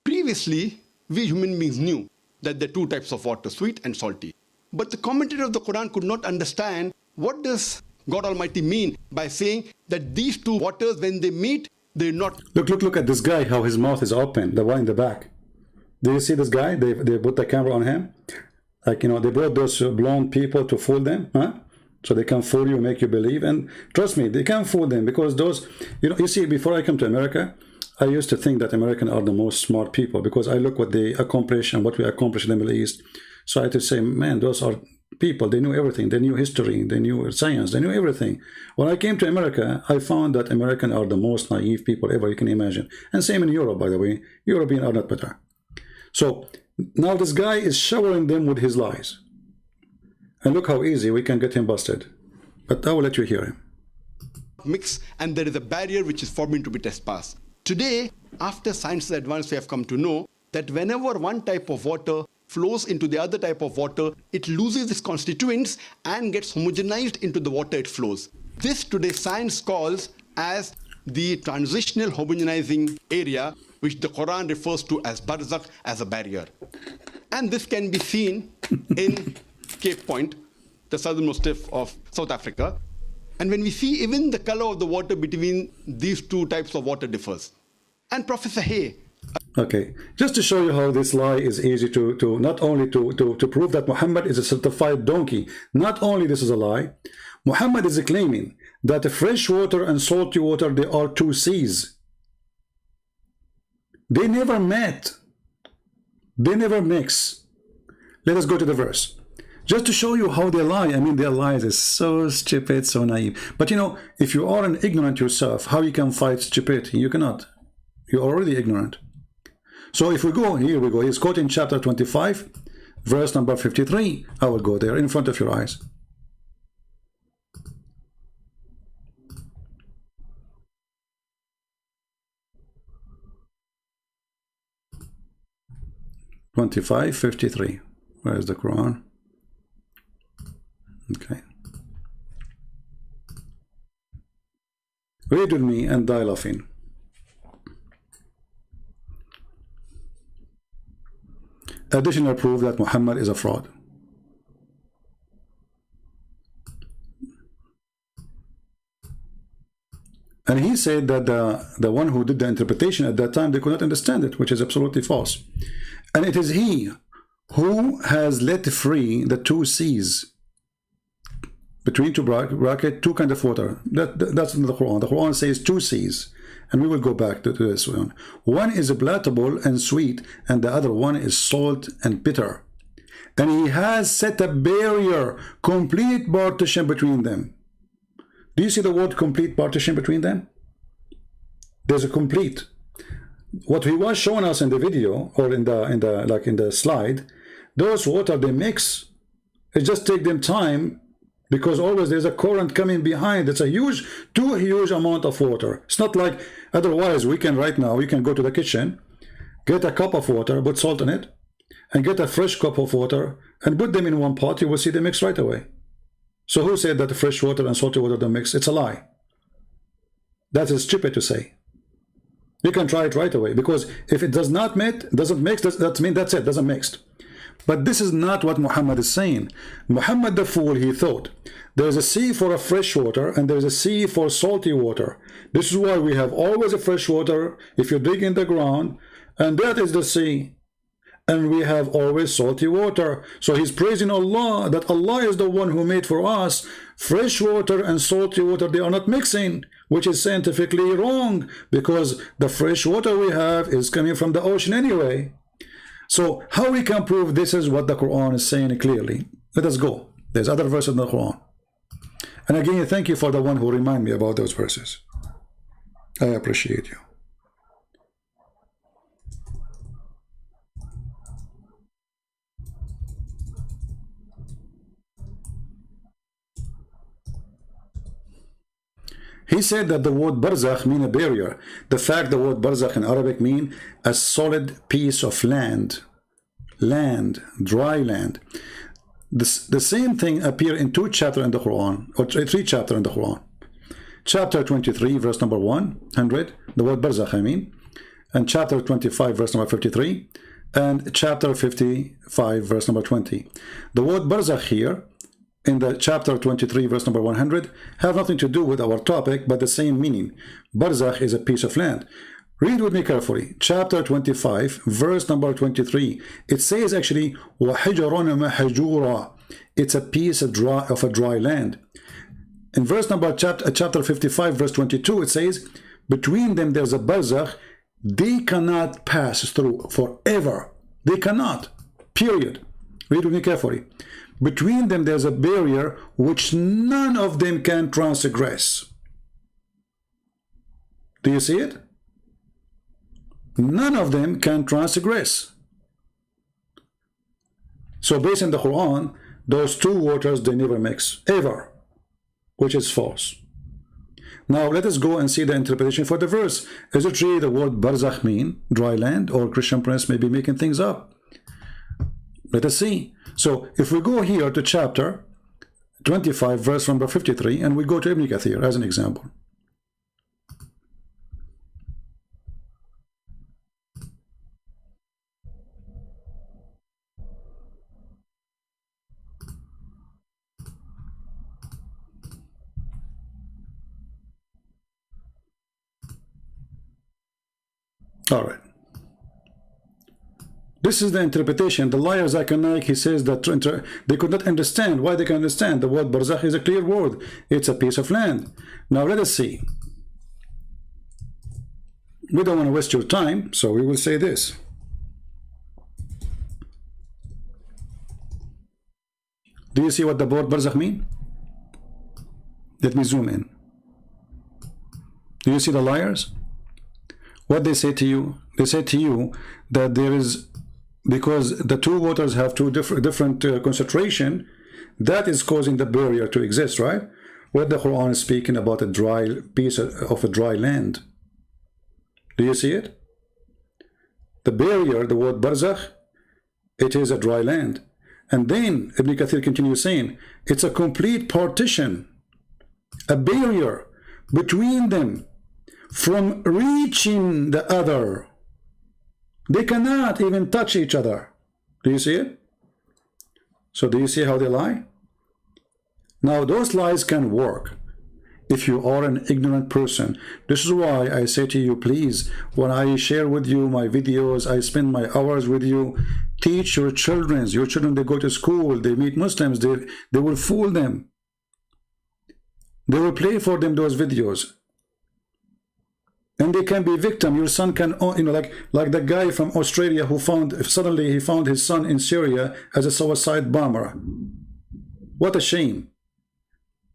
Previously, we human beings knew that there are two types of water, sweet and salty. But the commentator of the Quran could not understand what does God Almighty mean by saying that these two waters, when they meet, they're not. Look at this guy, how his mouth is open, the one in the back. Do you see this guy? They put the camera on him. Like, you know, they brought those blonde people to fool them, huh? So they can fool you, make you believe. And trust me, they can fool them, because those, you know, you see, before I come to America, I used to think that Americans are the most smart people, because I look what they accomplish and what we accomplish in the Middle East. So I had to say, man, those are people, they knew everything. They knew history, they knew science, they knew everything. When I came to America, I found that Americans are the most naive people ever you can imagine. And same in Europe, by the way. Europeans are not better. So now this guy is showering them with his lies. And look how easy we can get him busted. But I will let you hear him. Mix, and there is a barrier which is forbidden to be trespassed. Today, after science is advanced, we have come to know that whenever one type of water flows into the other type of water, it loses its constituents and gets homogenized into the water it flows. This today science calls as the transitional homogenizing area, which the Quran refers to as barzakh, as a barrier. And this can be seen in Cape Point, the southernmost tip of South Africa. And when we see even the color of the water between these two types of water differs. And Professor Hay. Okay, just to show you how this lie is easy to not only to prove that Muhammad is a certified donkey. Not only this is a lie, Muhammad is claiming that fresh water and salty water, they are two seas. They never met. They never mix. Let us go to the verse. Just to show you how they lie. I mean, their lies is so stupid, so naive. But you know, if you are an ignorant yourself, how you can fight stupidity? You cannot. You're already ignorant. So if we go, here we go. He's quoting chapter 25, verse number 53. I will go there in front of your eyes. (25:53). Where is the Quran? Okay. Read with me and die laughing. Additional proof that Muhammad is a fraud. And he said that the one who did the interpretation at that time, they could not understand it, which is absolutely false. And it is he who has let free the two seas, between two bracket, two kind of water. That's in the Quran. The Quran says two seas. And we will go back to this one. One is palatable and sweet, and the other one is salt and bitter. And he has set a barrier, complete partition between them. Do you see the word complete partition between them? There's a complete. What he was showing us in the video, or in the slide, those water they mix. It just take them time, because always there's a current coming behind. It's a too huge amount of water. It's not like otherwise we can right now, you can go to the kitchen, get a cup of water, put salt in it, and get a fresh cup of water and put them in one pot. You will see them mix right away. So who said that the fresh water and salty water don't mix? It's a lie. That is stupid to say. You can try it right away, because if it doesn't mix, that means that's it, doesn't mix. But this is not what Muhammad is saying. Muhammad the fool, he thought there's a sea for a fresh water and there's a sea for salty water. This is why we have always a fresh water if you dig in the ground, and that is the sea. And we have always salty water. So he's praising Allah, that Allah is the one who made for us fresh water and salty water. They are not mixing, which is scientifically wrong, because the fresh water we have is coming from the ocean anyway. So how we can prove this is what the Quran is saying clearly? Let us go. There's other verses in the Quran. And again, thank you for the one who remind me about those verses. I appreciate you. He said that the word barzakh mean a barrier. The fact the word barzakh in Arabic mean a solid piece of land, dry land. The same thing appear in 2 chapters in the Quran, or 3 chapters in the Quran. Chapter 23, verse number 100, the word barzakh I mean, and chapter 25, verse number 53, and chapter 55, verse number 20. The word barzakh here, in the chapter 23, verse number 100, have nothing to do with our topic, but the same meaning. Barzakh is a piece of land. Read with me carefully. Chapter 25, verse number 23. It says actually, وَحِجَرٌ مَحْجُورًا. It's a piece of a dry land. In verse number chapter 55, verse 22, it says, between them there's a barzakh. They cannot pass through forever. They cannot. Period. Read with me carefully. Between them there's a barrier which none of them can transgress. Do you see it? None of them can transgress. So based on the Quran, those two waters, they never mix, ever. which is false. Now let us go and see the interpretation for the verse. Is it really the word barzakh mean dry land, or Christian Prince may be making things up? Let us see. So if we go here to chapter 25 verse number 53, and we go to Ibn Kathir as an example. All right. This is the interpretation. The liar Zakir Naik, he says that they could not understand. Why they can understand? The word barzakh is a clear word. It's a piece of land. Now let us see. We don't want to waste your time, so we will say this. Do you see what the word barzakh mean? Let me zoom in. Do you see the liars? What they say to you? They say to you that there is, because the two waters have two different concentration, that is causing the barrier to exist, right? Where the Quran is speaking about a dry piece of a dry land. Do you see it? The barrier, the word barzakh, it is a dry land. And then Ibn Kathir continues saying, it's a complete partition, a barrier between them from reaching the other. They cannot even touch each other. Do you see it? So do you see how they lie? Now those lies can work if you are an ignorant person. This is why I say to you, please, when I share with you my videos, I spend my hours with you, teach your children. Your children, they go to school, they meet Muslims, they will fool them. They will play for them those videos. And they can be victim. Your son can, you know, like the guy from Australia who suddenly he found his son in Syria as a suicide bomber. What a shame.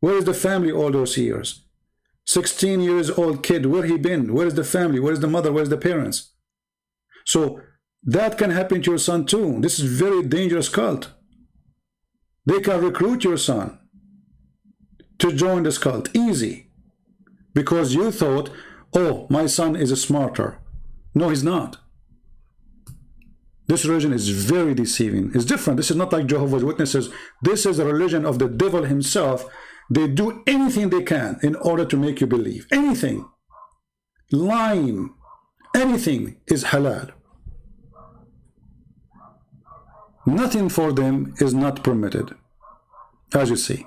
Where is the family all those years? 16 years old kid, where he been? Where is the family? Where is the mother? Where is the parents? So that can happen to your son too. This is very dangerous cult. They can recruit your son to join this cult easy because you thought, oh, my son is smarter. No, he's not. This religion is very deceiving. It's different. This is not like Jehovah's Witnesses. This is a religion of the devil himself. They do anything they can in order to make you believe. Anything. Lying. Anything is halal. Nothing for them is not permitted, as you see.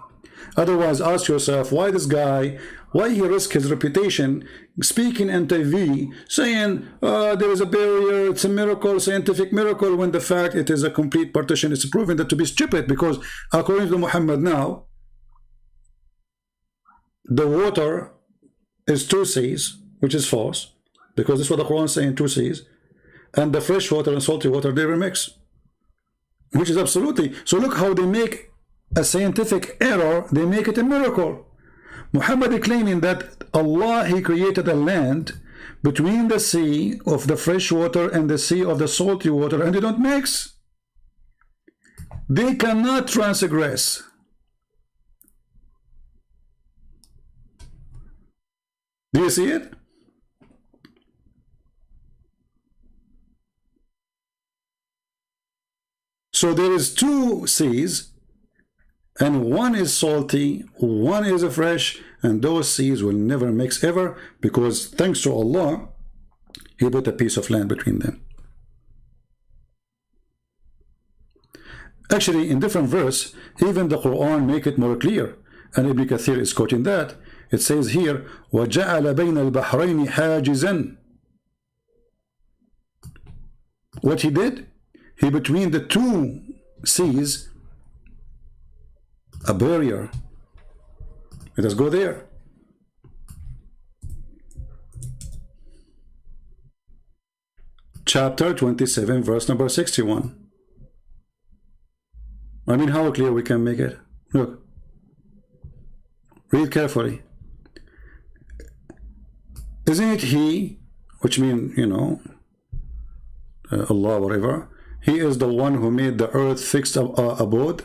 Otherwise, ask yourself, why this guy, why he risk his reputation speaking on TV, saying there is a barrier, it's a miracle, scientific miracle, when the fact it is a complete partition. It's proven that to be stupid, because according to Muhammad now, the water is two seas, which is false, because this is what the Quran is saying, two seas, and the fresh water and salty water, they remix, which is absolutely. So look how they make a scientific error, they make it a miracle. Muhammad is claiming that Allah, he created a land between the sea of the fresh water and the sea of the salty water, and they don't mix. They cannot transgress. Do you see it? So there is two seas, and one is salty, one is fresh, and those seas will never mix ever, because thanks to Allah, he put a piece of land between them. Actually, in different verse, even the Quran make it more clear, and Ibn Kathir is quoting that. It says here, وَجَعَلَ بَيْنَ الْبَحْرَيْنِ حَاجِزًا. What he did? He between the two seas, a barrier. Let us go there. Chapter 27, verse number 61. I mean, how clear we can make it. Look. Read carefully. Isn't it he, which means, you know, Allah, whatever, he is the one who made the earth fixed abode?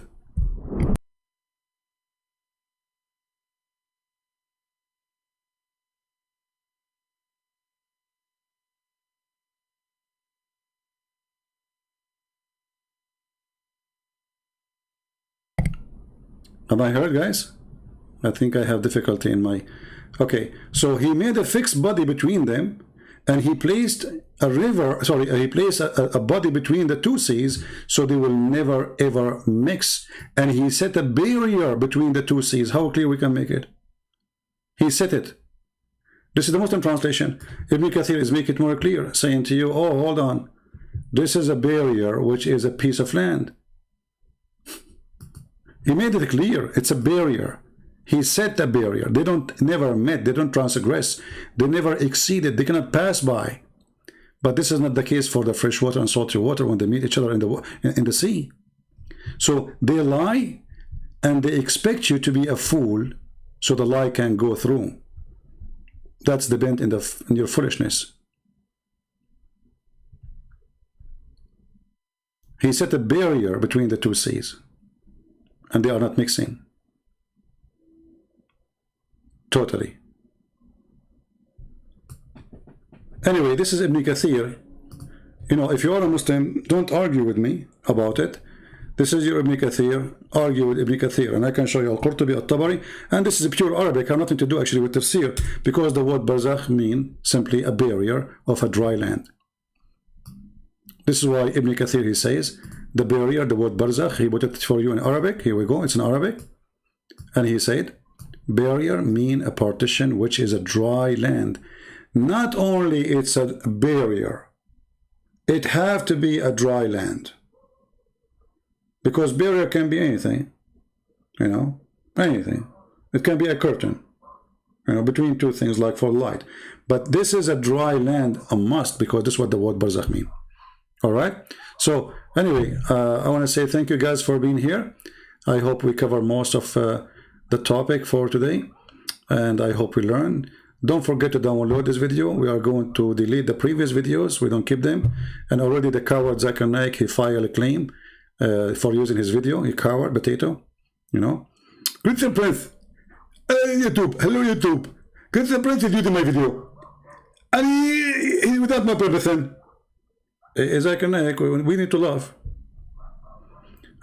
Am I heard, guys? I think I have difficulty in my... Okay, so he made a fixed body between them, and he placed a river, sorry, he placed a body between the two seas, so they will never ever mix. And he set a barrier between the two seas. How clear we can make it? He set it. This is the Muslim translation. Ibn Kathir is making it more clear, saying to you, oh, hold on. This is a barrier, which is a piece of land. He made it clear. It's a barrier. He set a barrier. They don't never met. They don't transgress. They never exceeded. They cannot pass by. But this is not the case for the fresh water and salty water when they meet each other in the sea. So they lie, and they expect you to be a fool, so the lie can go through. That's the bent in your foolishness. He set a barrier between the two seas, and they are not mixing. Totally. Anyway, this is Ibn Kathir. You know, if you are a Muslim, don't argue with me about it. This is your Ibn Kathir. Argue with Ibn Kathir. And I can show you Al-Qurtubi, Al-Tabari. And this is pure Arabic. I have nothing to do actually with tafsir, because the word barzakh means simply a barrier of a dry land. This is why Ibn Kathir, he says, the barrier, the word barzakh, he put it for you in Arabic. Here we go. It's in Arabic. And he said, barrier mean a partition which is a dry land. Not only it's a barrier, it have to be a dry land, because barrier can be anything, you know, anything. It can be a curtain, you know, between two things, like for light. But this is a dry land, a must, because this is what the word barzakh mean. All right. So anyway, I want to say thank you guys for being here. I hope we cover most of the topic for today, and I hope we learn. Don't forget to download this video. We are going to delete the previous videos. We don't keep them. And already the coward Zakir Naik, he filed a claim for using his video. He coward potato, you know. Christian Prince, YouTube, hello YouTube. Christian Prince is using my video, and he without my permission. Zakir Naik, we need to laugh.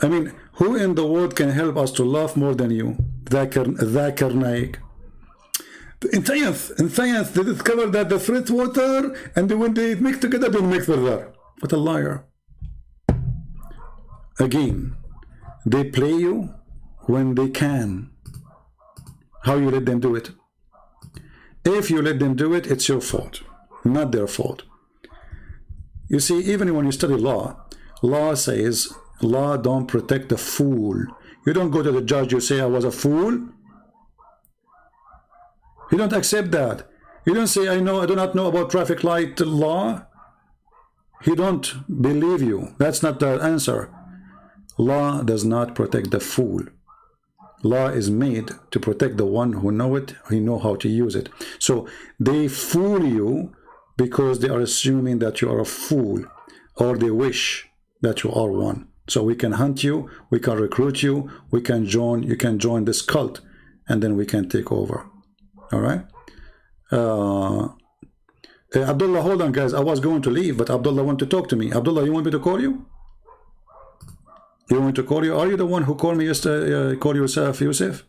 I mean, who in the world can help us to laugh more than you? Zakir Naik. In science, they discovered that the fresh water and when they mix together, they mix further. What a liar. Again, they play you when they can. How you let them do it? If you let them do it, it's your fault, not their fault. You see, even when you study law, law says, law don't protect the fool. You don't go to the judge, you say, I was a fool. You don't accept that. You don't say, I do not know about traffic light law. He don't believe you. That's not the answer. Law does not protect the fool. Law is made to protect the one who know it, who know how to use it. So they fool you because they are assuming that you are a fool, or they wish that you are one. So we can hunt you, we can recruit you, you can join this cult, and then we can take over. All right. Abdullah, hold on, guys. I was going to leave, but Abdullah wanted to talk to me. Abdullah, you want me to call you? You want me to call you? Are you the one who called me yesterday? Call yourself Yusuf?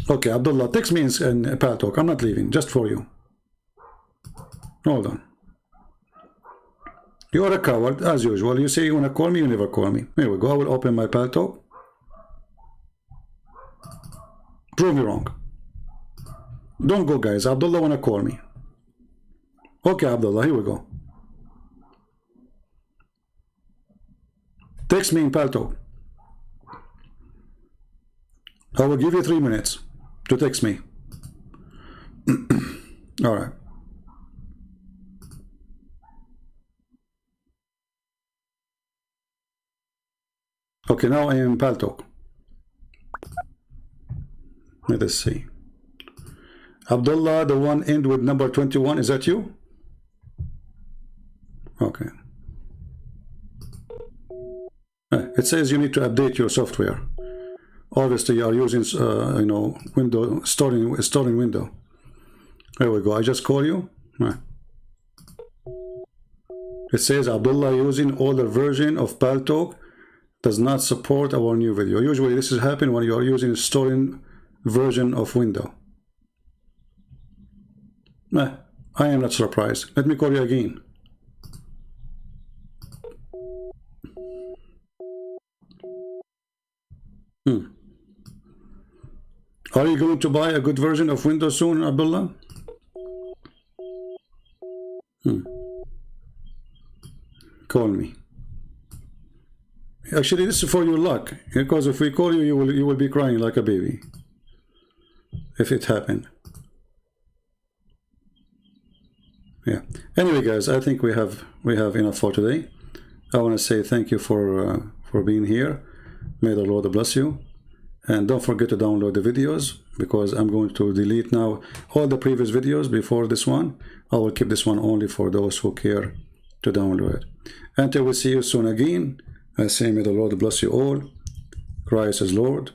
Okay, Abdullah, text me in Pal Talk. I'm not leaving, just for you. Hold on. You are a coward, as usual. You say you want to call me, you never call me. Here we go. I will open my Pal Talk. Prove me wrong. Don't go, guys. Abdullah wanna call me. Okay, Abdullah, here we go. Text me in Paltalk. I will give you 3 minutes to text me. All right. Okay, now I am in Paltalk. Let us see. Abdullah, the one end with number 21, is that you? Okay. It says you need to update your software. Obviously, you are using, window storing window. There we go. I just call you. It says Abdullah using older version of Paltalk does not support our new video. Usually this is happening when you are using a stolen version of Windows. Nah, I am not surprised. Let me call you again. Are you going to buy a good version of Windows soon, Abdullah? Call me. Actually, this is for your luck, because if we call you, you will be crying like a baby if it happened. Yeah. Anyway, guys, I think we have enough for today. I want to say thank you for being here. May the Lord bless you. And don't forget to download the videos, because I'm going to delete now all the previous videos before this one. I will keep this one only for those who care to download it. Until we see you soon again, I say may the Lord bless you all. Christ is Lord.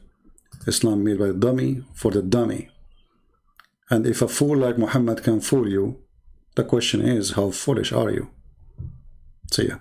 Islam made by the dummy for the dummy. And if a fool like Muhammad can fool you, the question is, how foolish are you? See ya.